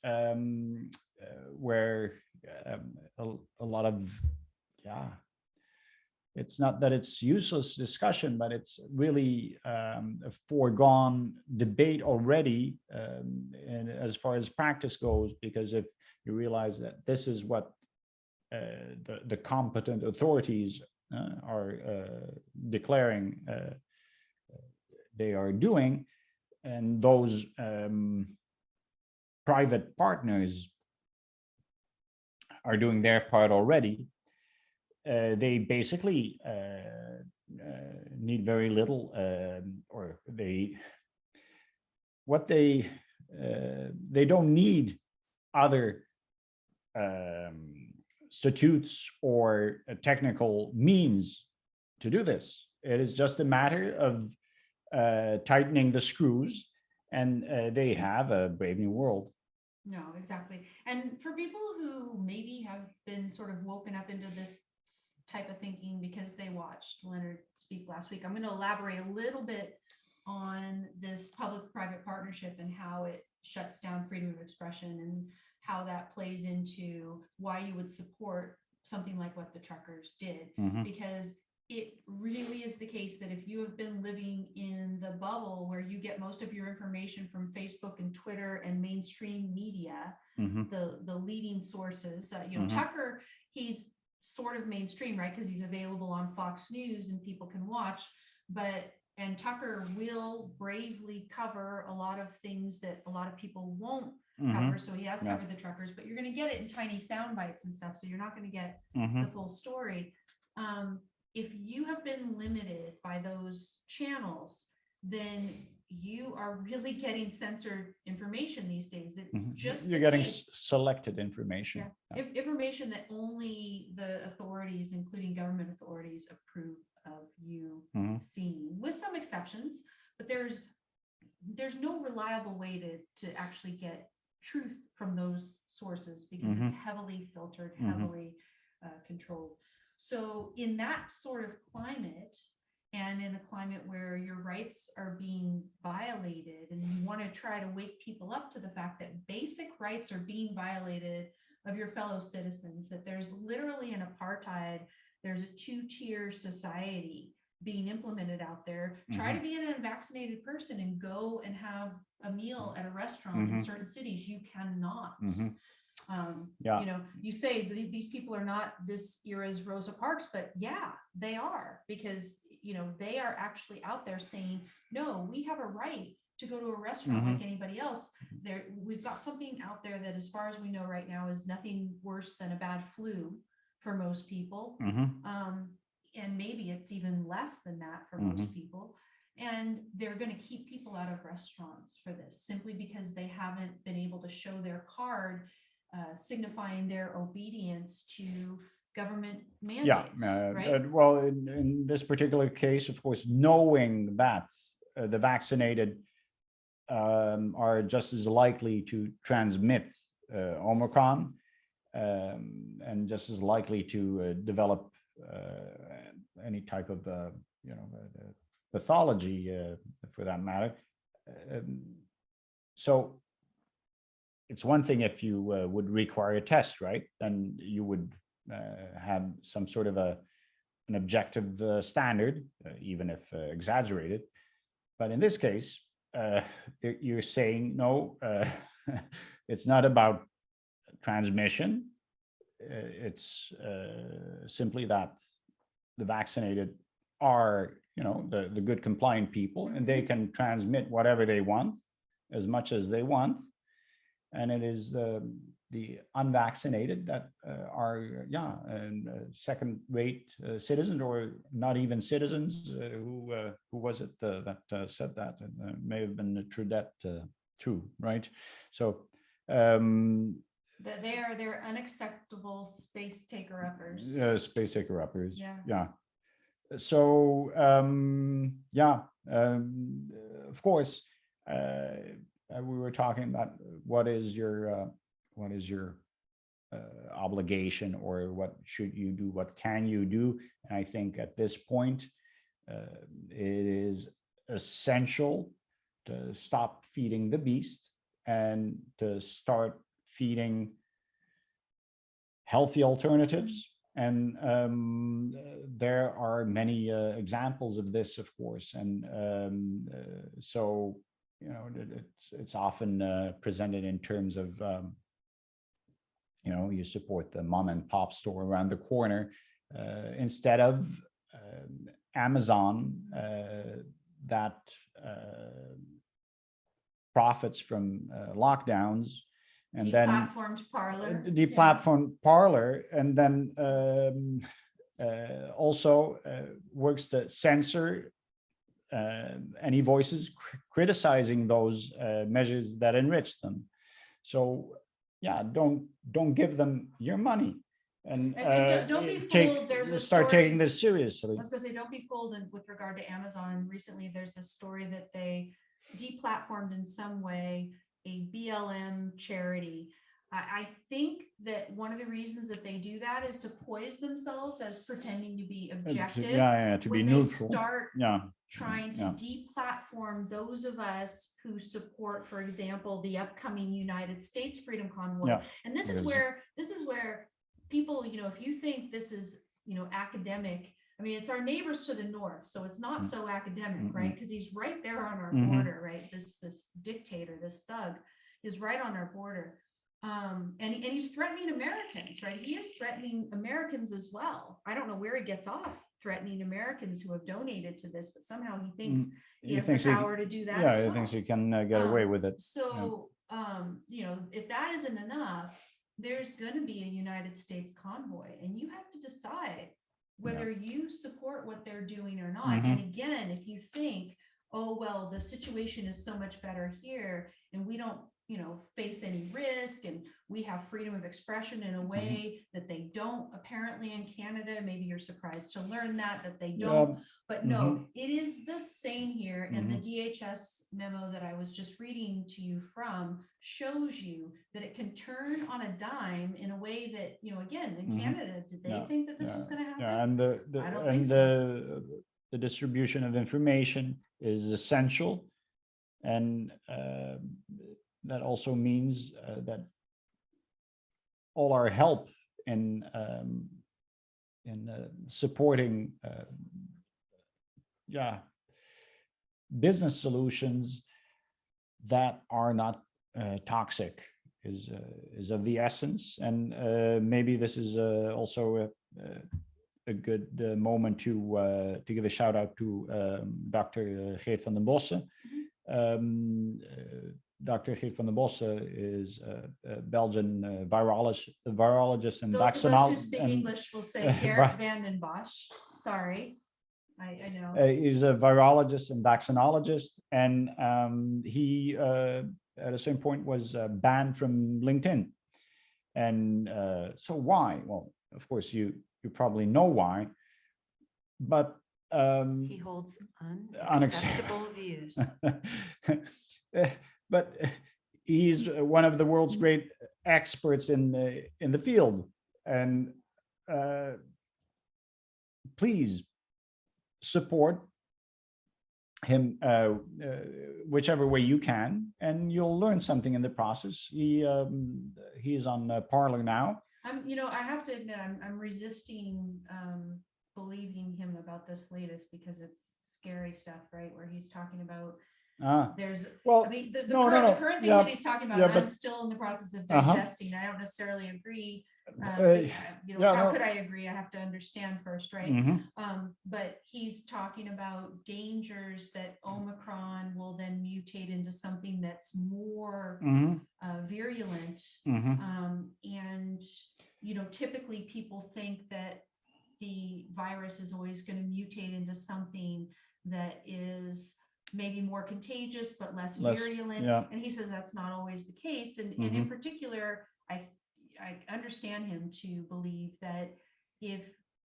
Speaker 1: where a lot of, it's not that it's useless discussion, but it's really a foregone debate already, and as far as practice goes, because if you realize that this is what the competent authorities are declaring they are doing, and those private partners are doing their part already, they basically need very little, or they don't need other statutes or technical means to do this. It is just a matter of tightening the screws, and they have a brave new world.
Speaker 2: No, exactly. And for people who maybe have been sort of woken up into this type of thinking because they watched Leonard speak last week, I'm going to elaborate a little bit on this public-private partnership and how it shuts down freedom of expression and how that plays into why you would support something like what the truckers did. Because it really is the case that if you have been living in the bubble where you get most of your information from Facebook and Twitter and mainstream media, the leading sources, Tucker, he's sort of mainstream, right? Because he's available on Fox News and people can watch, and Tucker will bravely cover a lot of things that a lot of people won't cover. So he has covered the truckers, but you're going to get it in tiny sound bites and stuff. So you're not going to get the full story. If you have been limited by those channels, then you are really getting censored information these days. It's just
Speaker 1: you're getting selected information.
Speaker 2: Information that only the authorities, including government authorities, approve of you seeing, with some exceptions. But there's no reliable way to actually get truth from those sources because it's heavily filtered, heavily controlled. So in that sort of climate, and in a climate where your rights are being violated, and you want to try to wake people up to the fact that basic rights are being violated of your fellow citizens, that there's literally an apartheid, there's a two-tier society being implemented out there. Try to be an unvaccinated person and go and have a meal at a restaurant in certain cities. You cannot.
Speaker 1: Yeah.
Speaker 2: You know, you say these people are not this era's Rosa Parks, but yeah, they are, because, you know, they are actually out there saying, no, we have a right to go to a restaurant like anybody else. There, we've got something out there that, as far as we know right now, is nothing worse than a bad flu for most people. And maybe it's even less than that for most people. And they're going to keep people out of restaurants for this, simply because they haven't been able to show their card signifying their obedience to government mandates. Right?
Speaker 1: Well, in this particular case, of course, knowing that the vaccinated are just as likely to transmit Omicron, and just as likely to develop any type of pathology, for that matter. So it's one thing if you would require a test, right? Then you would have some sort of an objective standard, even if exaggerated. But in this case, you're saying, no, it's not about transmission. It's simply that the vaccinated are, the good compliant people, and they can transmit whatever they want, as much as they want. And it is the unvaccinated that are, second-rate citizens, or not even citizens. Who was it that said that? It may have been Trudette, too, right? So
Speaker 2: they're unacceptable space taker-uppers.
Speaker 1: Space taker-uppers.
Speaker 2: Yeah.
Speaker 1: So of course, we were talking about what is your obligation, or what should you do, what can you do. And I think at this point, it is essential to stop feeding the beast and to start feeding healthy alternatives. And there are many examples of this, of course. And so, it's often presented in terms of, you support the mom and pop store around the corner, instead of Amazon, that profits from lockdowns, and then deplatformed Parler, and then also works to censor any voices criticizing those measures that enrich them. So don't give them your money, and
Speaker 2: don't be fooled. There's a
Speaker 1: start
Speaker 2: story,
Speaker 1: taking this seriously.
Speaker 2: I was going to say, don't be fooled with regard to Amazon. Recently, there's a story that they deplatformed in some way a BLM charity. I think that one of the reasons that they do that is to poise themselves as pretending to be objective.
Speaker 1: To be neutral.
Speaker 2: They start trying to deplatform those of us who support, for example, the upcoming United States Freedom Convoy. And this is where people, if you think this is, academic, I mean, it's our neighbors to the north, so it's not so academic, right? Because he's right there on our border, right? This dictator, this thug, is right on our border. And he's threatening Americans, right? He is threatening Americans as well. I don't know where he gets off threatening Americans who have donated to this, but somehow he thinks he has the power to do that.
Speaker 1: Yeah, he thinks he can get away with it.
Speaker 2: So, if that isn't enough, there's going to be a United States convoy, and you have to decide whether you support what they're doing or not. And again, if you think, oh, well, the situation is so much better here, and we don't, face any risk, and we have freedom of expression in a way that they don't apparently in Canada. Maybe you're surprised to learn that they don't, but no, it is the same here. And the DHS memo that I was just reading to you from shows you that it can turn on a dime in a way that, again, in Canada, did they think that this was going to happen?
Speaker 1: And
Speaker 2: I don't think so.
Speaker 1: the distribution of information is essential, and that also means that all our help in supporting business solutions that are not toxic is of the essence. And maybe this is also a good moment to give a shout out to Dr. Geert van den Bossen. Dr. Geert van den Bossen is a Belgian virologist and
Speaker 2: Those of us who speak English will say Geert van den Bosch. Sorry, I know.
Speaker 1: He's a virologist and vaccinologist, and he at a certain point was banned from LinkedIn. And so why? Well, of course, you probably know why, but
Speaker 3: he holds unacceptable views.
Speaker 1: But he's one of the world's great experts in the field, and please support him whichever way you can, and you'll learn something in the process. He's on Parler now.
Speaker 2: I have to admit, I'm resisting believing him about this latest, because it's scary stuff, right? Where he's talking about there's,
Speaker 1: well,
Speaker 2: I mean, the current thing
Speaker 1: yeah,
Speaker 2: that he's talking about,
Speaker 1: yeah,
Speaker 2: I'm still in the process of digesting. I don't necessarily agree. How could I agree? I have to understand first, right? But he's talking about dangers that Omicron will then mutate into something that's more virulent. And, typically people think that the virus is always going to mutate into something that is maybe more contagious, but less virulent. And he says that's not always the case. And in particular, I understand him to believe that if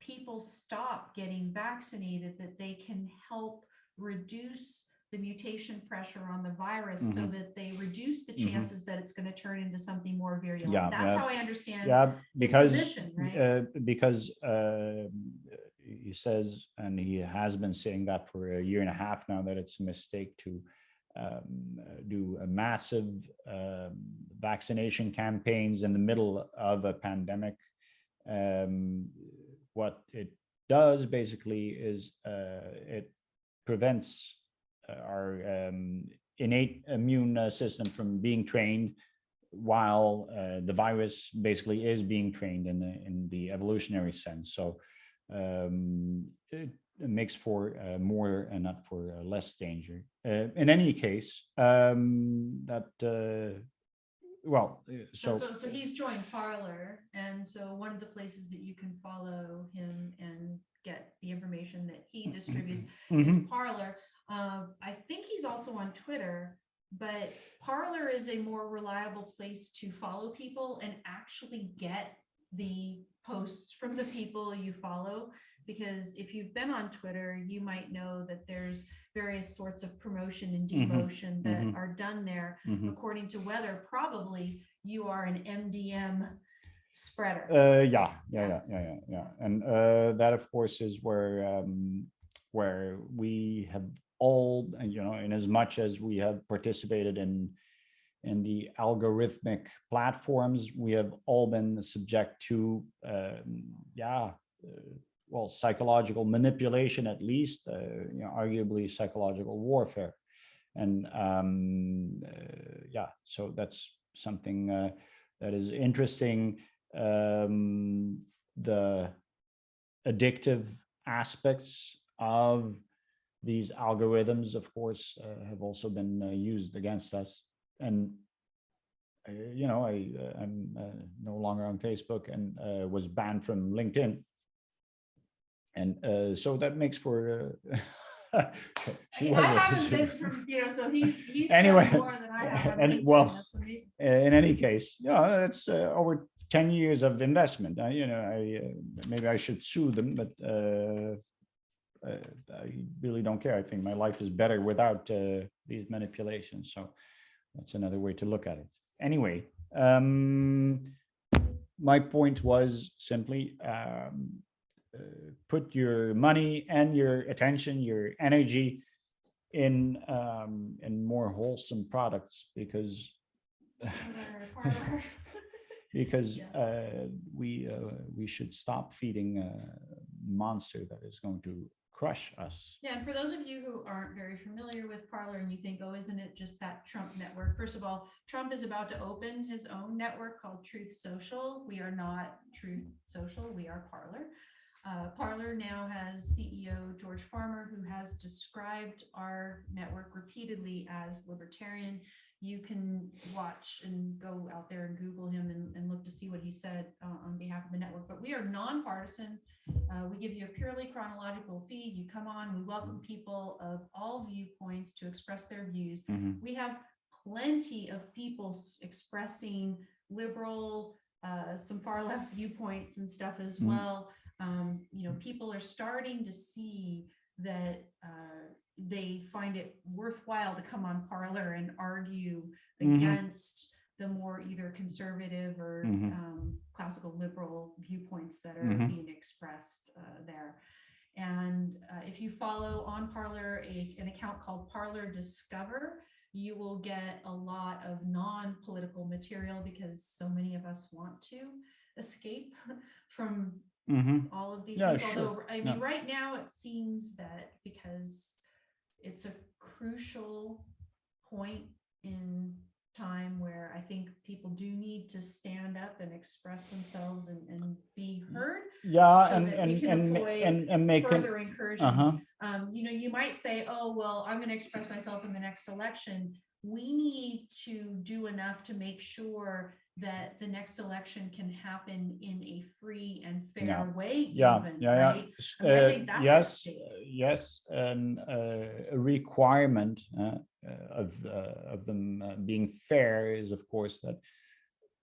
Speaker 2: people stop getting vaccinated, that they can help reduce the mutation pressure on the virus, so that they reduce the chances that it's going to turn into something more virulent. That's how I understand
Speaker 1: because
Speaker 2: his position, right?
Speaker 1: Because he says, and he has been saying that for a year and a half now, that it's a mistake to do a massive vaccination campaigns in the middle of a pandemic. What it does basically is it prevents our innate immune system from being trained, while the virus basically is being trained in the evolutionary sense. So it makes for more and not for less danger. In any case,
Speaker 2: So he's joined Parler, and so one of the places that you can follow him and get the information that he distributes is Parler. I think he's also on Twitter, but Parler is a more reliable place to follow people and actually get the posts from the people you follow, because if you've been on Twitter, you might know that there's various sorts of promotion and demotion that are done there according to whether probably you are an MDM spreader.
Speaker 1: And that of course is where we have all, in as much as we have participated in the algorithmic platforms, we have all been subject to psychological manipulation, at least, arguably psychological warfare. And so that's something that is interesting. The addictive aspects of these algorithms, of course, have also been used against us. And I'm no longer on Facebook and was banned from LinkedIn. And so that makes for
Speaker 2: I haven't been from, so he's
Speaker 1: anyway,
Speaker 2: done more than I have on LinkedIn.
Speaker 1: well,
Speaker 2: that's amazing.
Speaker 1: In any case, it's over 10 years of investment. Maybe I should sue them, but I really don't care. I think my life is better without these manipulations. So that's another way to look at it. Anyway, my point was simply put your money and your attention, your energy in more wholesome products, because
Speaker 2: Parlor.
Speaker 1: because
Speaker 2: Yeah.
Speaker 1: we should stop feeding a monster that is going to crush us.
Speaker 2: Yeah, and for those of you who aren't very familiar with Parler and you think, oh, isn't it just that Trump network? First of all, Trump is about to open his own network called Truth Social. We are not Truth Social, we are Parler. Parler now has CEO George Farmer, who has described our network repeatedly as libertarian. You can watch and go out there and Google him and look to see what he said on behalf of the network. But we are nonpartisan. We give you a purely chronological feed. You come on, we welcome people of all viewpoints to express their views.
Speaker 1: Mhm.
Speaker 2: We have plenty of people expressing liberal, some far left viewpoints and stuff as well. People are starting to see that they find it worthwhile to come on Parler and argue against the more either conservative or classical liberal viewpoints that are being expressed there. And if you follow on Parler an account called Parler Discover, you will get a lot of non-political material, because so many of us want to escape from all of these things.
Speaker 1: Sure.
Speaker 2: Although, I mean, right now it seems that because it's a crucial point in time where I think people do need to stand up and express themselves and be heard.
Speaker 1: Yeah,
Speaker 2: so that we can avoid
Speaker 1: and make
Speaker 2: further incursions. You might say, oh, well, I'm going to express myself in the next election. We need to do enough to make sure that the next election can happen in a free and fair way. Right? I mean, I think that's at stake.
Speaker 1: Yes, and a requirement of them being fair is, of course, that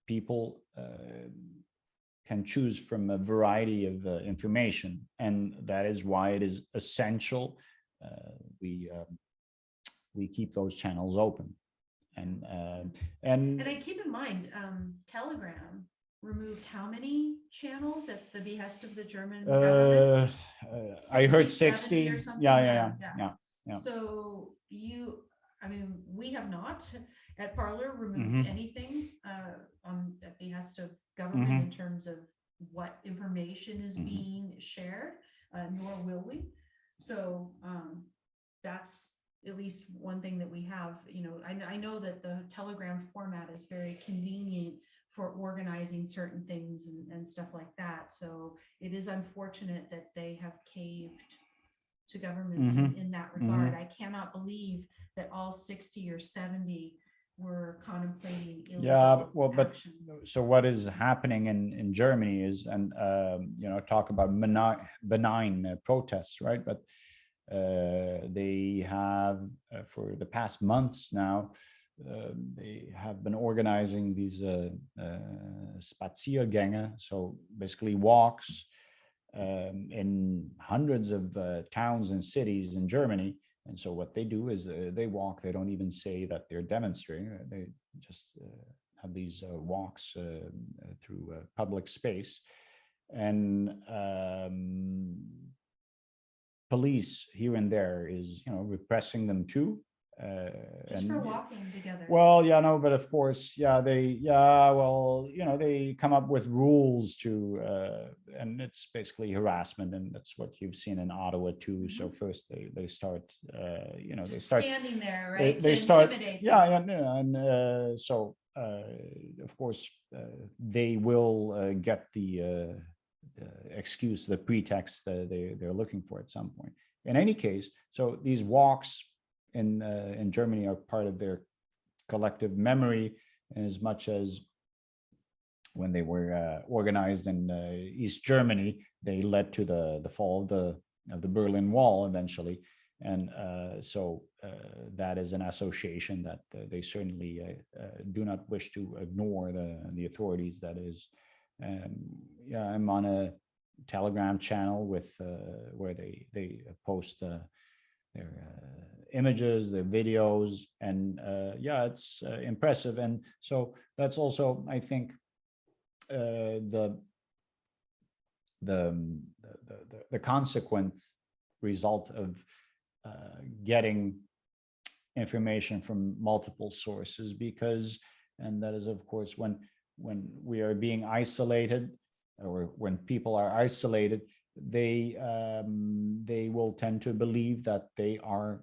Speaker 1: people can choose from a variety of information, and that is why it is essential we keep those channels open. And
Speaker 2: I keep in mind, Telegram removed how many channels at the behest of the German government?
Speaker 1: I heard
Speaker 2: 60
Speaker 1: 60
Speaker 2: or something.
Speaker 1: Yeah.
Speaker 2: So we have not at Parler removed anything on at behest of government in terms of what information is being shared, nor will we. So that's at least one thing that we have. I know that the Telegram format is very convenient for organizing certain things and stuff like that. So it is unfortunate that they have caved to governments in that regard. I cannot believe that all 60 or 70 were contemplating illegal action.
Speaker 1: So what is happening in Germany is, and talk about benign protests, right? But they have for the past months now, they have been organizing these Spaziergänge, so basically walks in hundreds of towns and cities in Germany. And so what they do is they walk. They don't even say that they're demonstrating. They just have these walks through public space, and police here and there is repressing them too.
Speaker 2: Just for walking together.
Speaker 1: Well, but of course, they come up with rules to, and it's basically harassment, and that's what you've seen in Ottawa too. So first they start, they start
Speaker 2: standing there, right?
Speaker 1: They
Speaker 2: to
Speaker 1: start,
Speaker 2: intimidate
Speaker 1: and so of course they will get the excuse, the pretext they're looking for at some point. In any case, so these walks in Germany are part of their collective memory, as much as when they were organized in East Germany, they led to the fall of the Berlin Wall eventually. And so that is an association that they certainly do not wish to ignore the authorities. That is, I'm on a Telegram channel with where they post their images, their videos, and it's impressive. And so that's also, I think, the the consequent result of getting information from multiple sources, because, and that is of course when we are being isolated, or when people are isolated, they will tend to believe that they are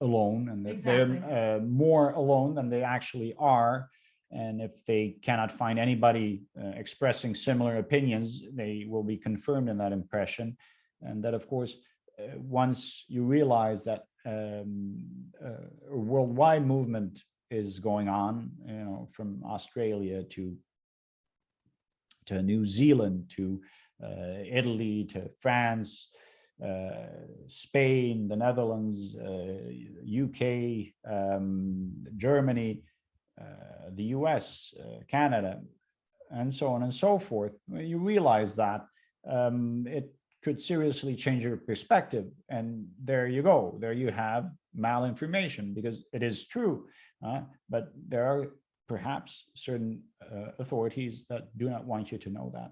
Speaker 1: alone, and that
Speaker 2: Exactly.
Speaker 1: they're more alone than they actually are. And if they cannot find anybody expressing similar opinions, they will be confirmed in that impression. And that, of course, once you realize that a worldwide movement is going on, from Australia to New Zealand to Italy to France, Spain, the Netherlands, UK, Germany, the US, Canada, and so on and so forth, you realize that it could seriously change your perspective. And there you go. There you have malinformation, because it is true. But there are perhaps certain authorities that do not want you to know that.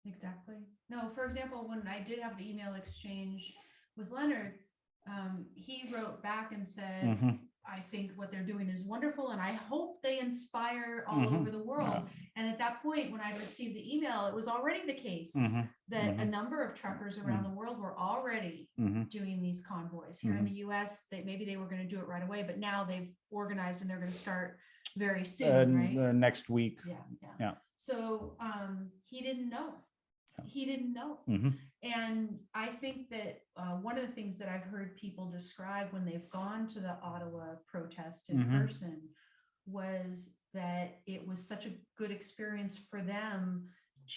Speaker 2: Exactly. No, for example, when I did have the email exchange with Leonard, he wrote back and said,
Speaker 1: Mhm.
Speaker 2: I think what they're doing is wonderful, and I hope they inspire all over the world. And at that point, when I received the email, it was already the case that a number of truckers around the world were already doing these convoys. Here in the US, maybe they were going to do it right away, but now they've organized and they're going to start very soon, right?
Speaker 1: Next week.
Speaker 2: Yeah. So he didn't know. He didn't know. And I think that one of the things that I've heard people describe when they've gone to the Ottawa protest in person was that it was such a good experience for them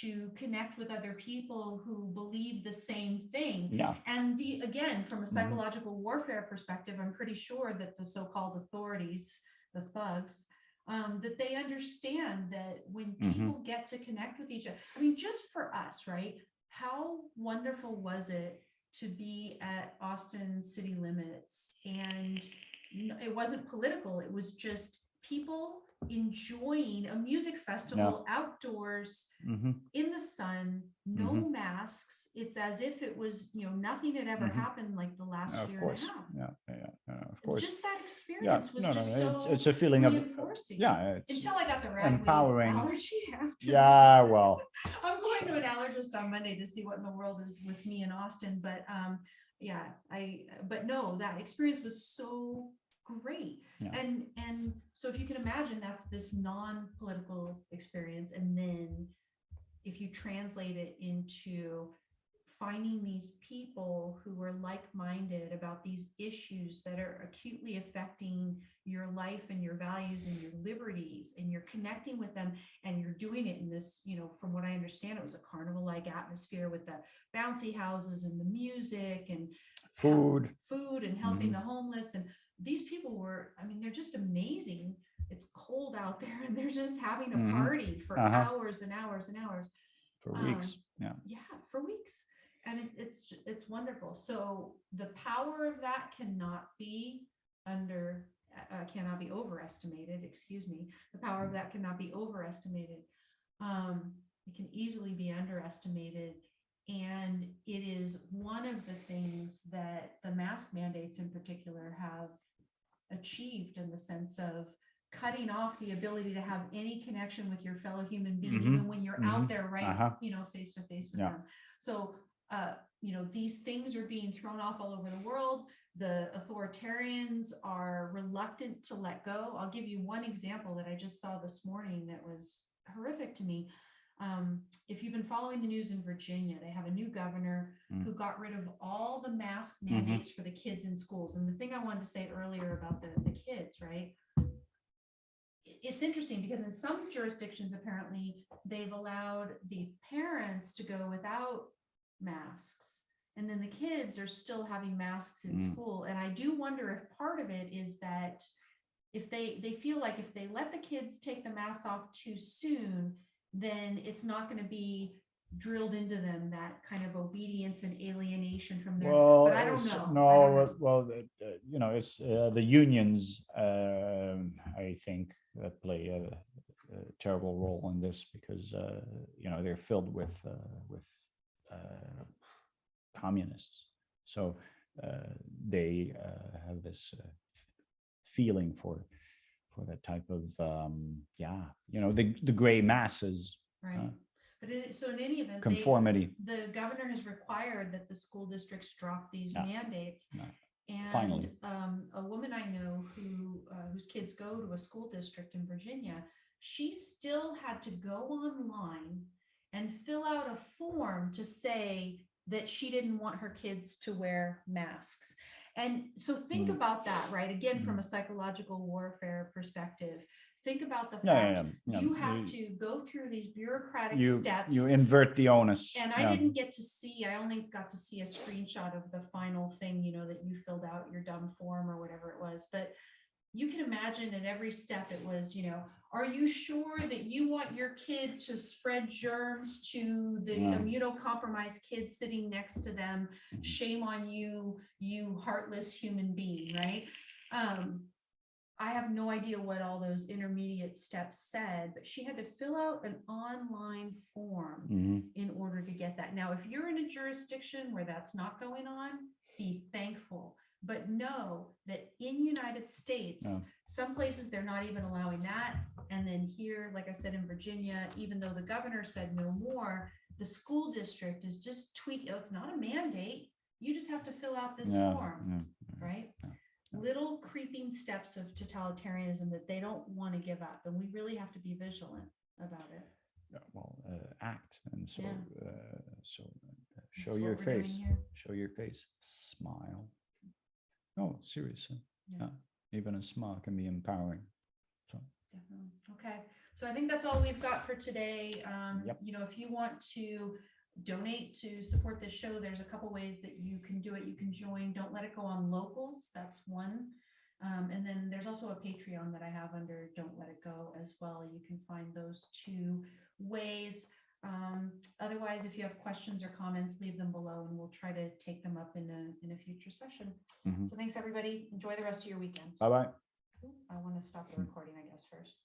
Speaker 2: to connect with other people who believe the same thing.
Speaker 1: Yeah.
Speaker 2: And again, from a psychological warfare perspective, I'm pretty sure that the so-called authorities, the thugs, that they understand that when people get to connect with each other, I mean, just for us, right? How wonderful was it to be at Austin city limits? And it wasn't political. It was just people enjoying a music festival outdoors in the sun, no masks. It's as if it was, nothing had ever happened like the last year and a half.
Speaker 1: Of course.
Speaker 2: Just that experience was just so
Speaker 1: it's a feeling
Speaker 2: reinforcing.
Speaker 1: it's
Speaker 2: until I got the ragweed
Speaker 1: empowering.
Speaker 2: allergy after.
Speaker 1: Well,
Speaker 2: I'm going to an allergist on Monday to see what in the world is with me in Austin, but but no, that experience was so great. And so if you can imagine, that's this non-political experience, and then if you translate it into finding these people who are like-minded about these issues that are acutely affecting your life and your values and your liberties, and you're connecting with them, and you're doing it in this, from what I understand, it was a carnival-like atmosphere with the bouncy houses and the music and
Speaker 1: food
Speaker 2: and helping the homeless. And these people were, I mean, they're just amazing. It's cold out there and they're just having a party for hours and hours and hours.
Speaker 1: For weeks.
Speaker 2: For weeks. And it's wonderful. So the power of that cannot be overestimated. Excuse me. The power of that cannot be overestimated. It can easily be underestimated. And it is one of the things that the mask mandates in particular have achieved, in the sense of cutting off the ability to have any connection with your fellow human being, even when you're out there, right, face to face with them. So, these things are being thrown off all over the world. The authoritarians are reluctant to let go. I'll give you one example that I just saw this morning that was horrific to me. If you've been following the news in Virginia, they have a new governor who got rid of all the mask mandates for the kids in schools. And the thing I wanted to say earlier about the kids, right? It's interesting because in some jurisdictions, apparently, they've allowed the parents to go without masks, and then the kids are still having masks in school. And I do wonder if part of it is that if they feel like if they let the kids take the masks off too soon, then it's not going to be drilled into them, that kind of obedience and alienation from their, but I don't know.
Speaker 1: It's the unions, I think, that play a terrible role in this, because they're filled with communists. So they have this feeling for that type of the gray masses,
Speaker 2: Right. But so in any event,
Speaker 1: conformity.
Speaker 2: the governor has required that the school districts drop these
Speaker 1: Yeah.
Speaker 2: mandates.
Speaker 1: Yeah.
Speaker 2: And
Speaker 1: Finally.
Speaker 2: A woman I know whose kids go to a school district in Virginia, she still had to go online and fill out a form to say that she didn't want her kids to wear masks. And so think about that, right? Again, from a psychological warfare perspective, think about the fact you have to go through these bureaucratic steps.
Speaker 1: You invert the onus.
Speaker 2: And I didn't get to see, I only got to see a screenshot of the final thing, that you filled out your dumb form or whatever it was. But you can imagine at every step it was, are you sure that you want your kid to spread germs to the immunocompromised kid sitting next to them? Shame on you, you heartless human being, right? I have no idea what all those intermediate steps said, but she had to fill out an online form in order to get that. Now, if you're in a jurisdiction where that's not going on, be thankful. But know that in United States, some places they're not even allowing that. And then here, like I said, in Virginia, even though the governor said no more, the school district is just tweaking. It's not a mandate. You just have to fill out this form, right? Little creeping steps of totalitarianism that they don't want to give up. And we really have to be vigilant about it.
Speaker 1: Act. And so, show
Speaker 2: That's
Speaker 1: your
Speaker 2: what we're doing
Speaker 1: face,
Speaker 2: here.
Speaker 1: show your face, smile. No, seriously. Even a smile can be empowering. So.
Speaker 2: Definitely. Okay. So I think that's all we've got for today. If you want to donate to support this show, there's a couple ways that you can do it. You can join Don't Let It Go on Locals. That's one. And then there's also a Patreon that I have under Don't Let It Go as well. You can find those two ways. Otherwise, if you have questions or comments, leave them below and we'll try to take them up in a future session. So thanks everybody. Enjoy the rest of your weekend.
Speaker 1: Bye-bye.
Speaker 2: I want to stop the recording, I guess, first.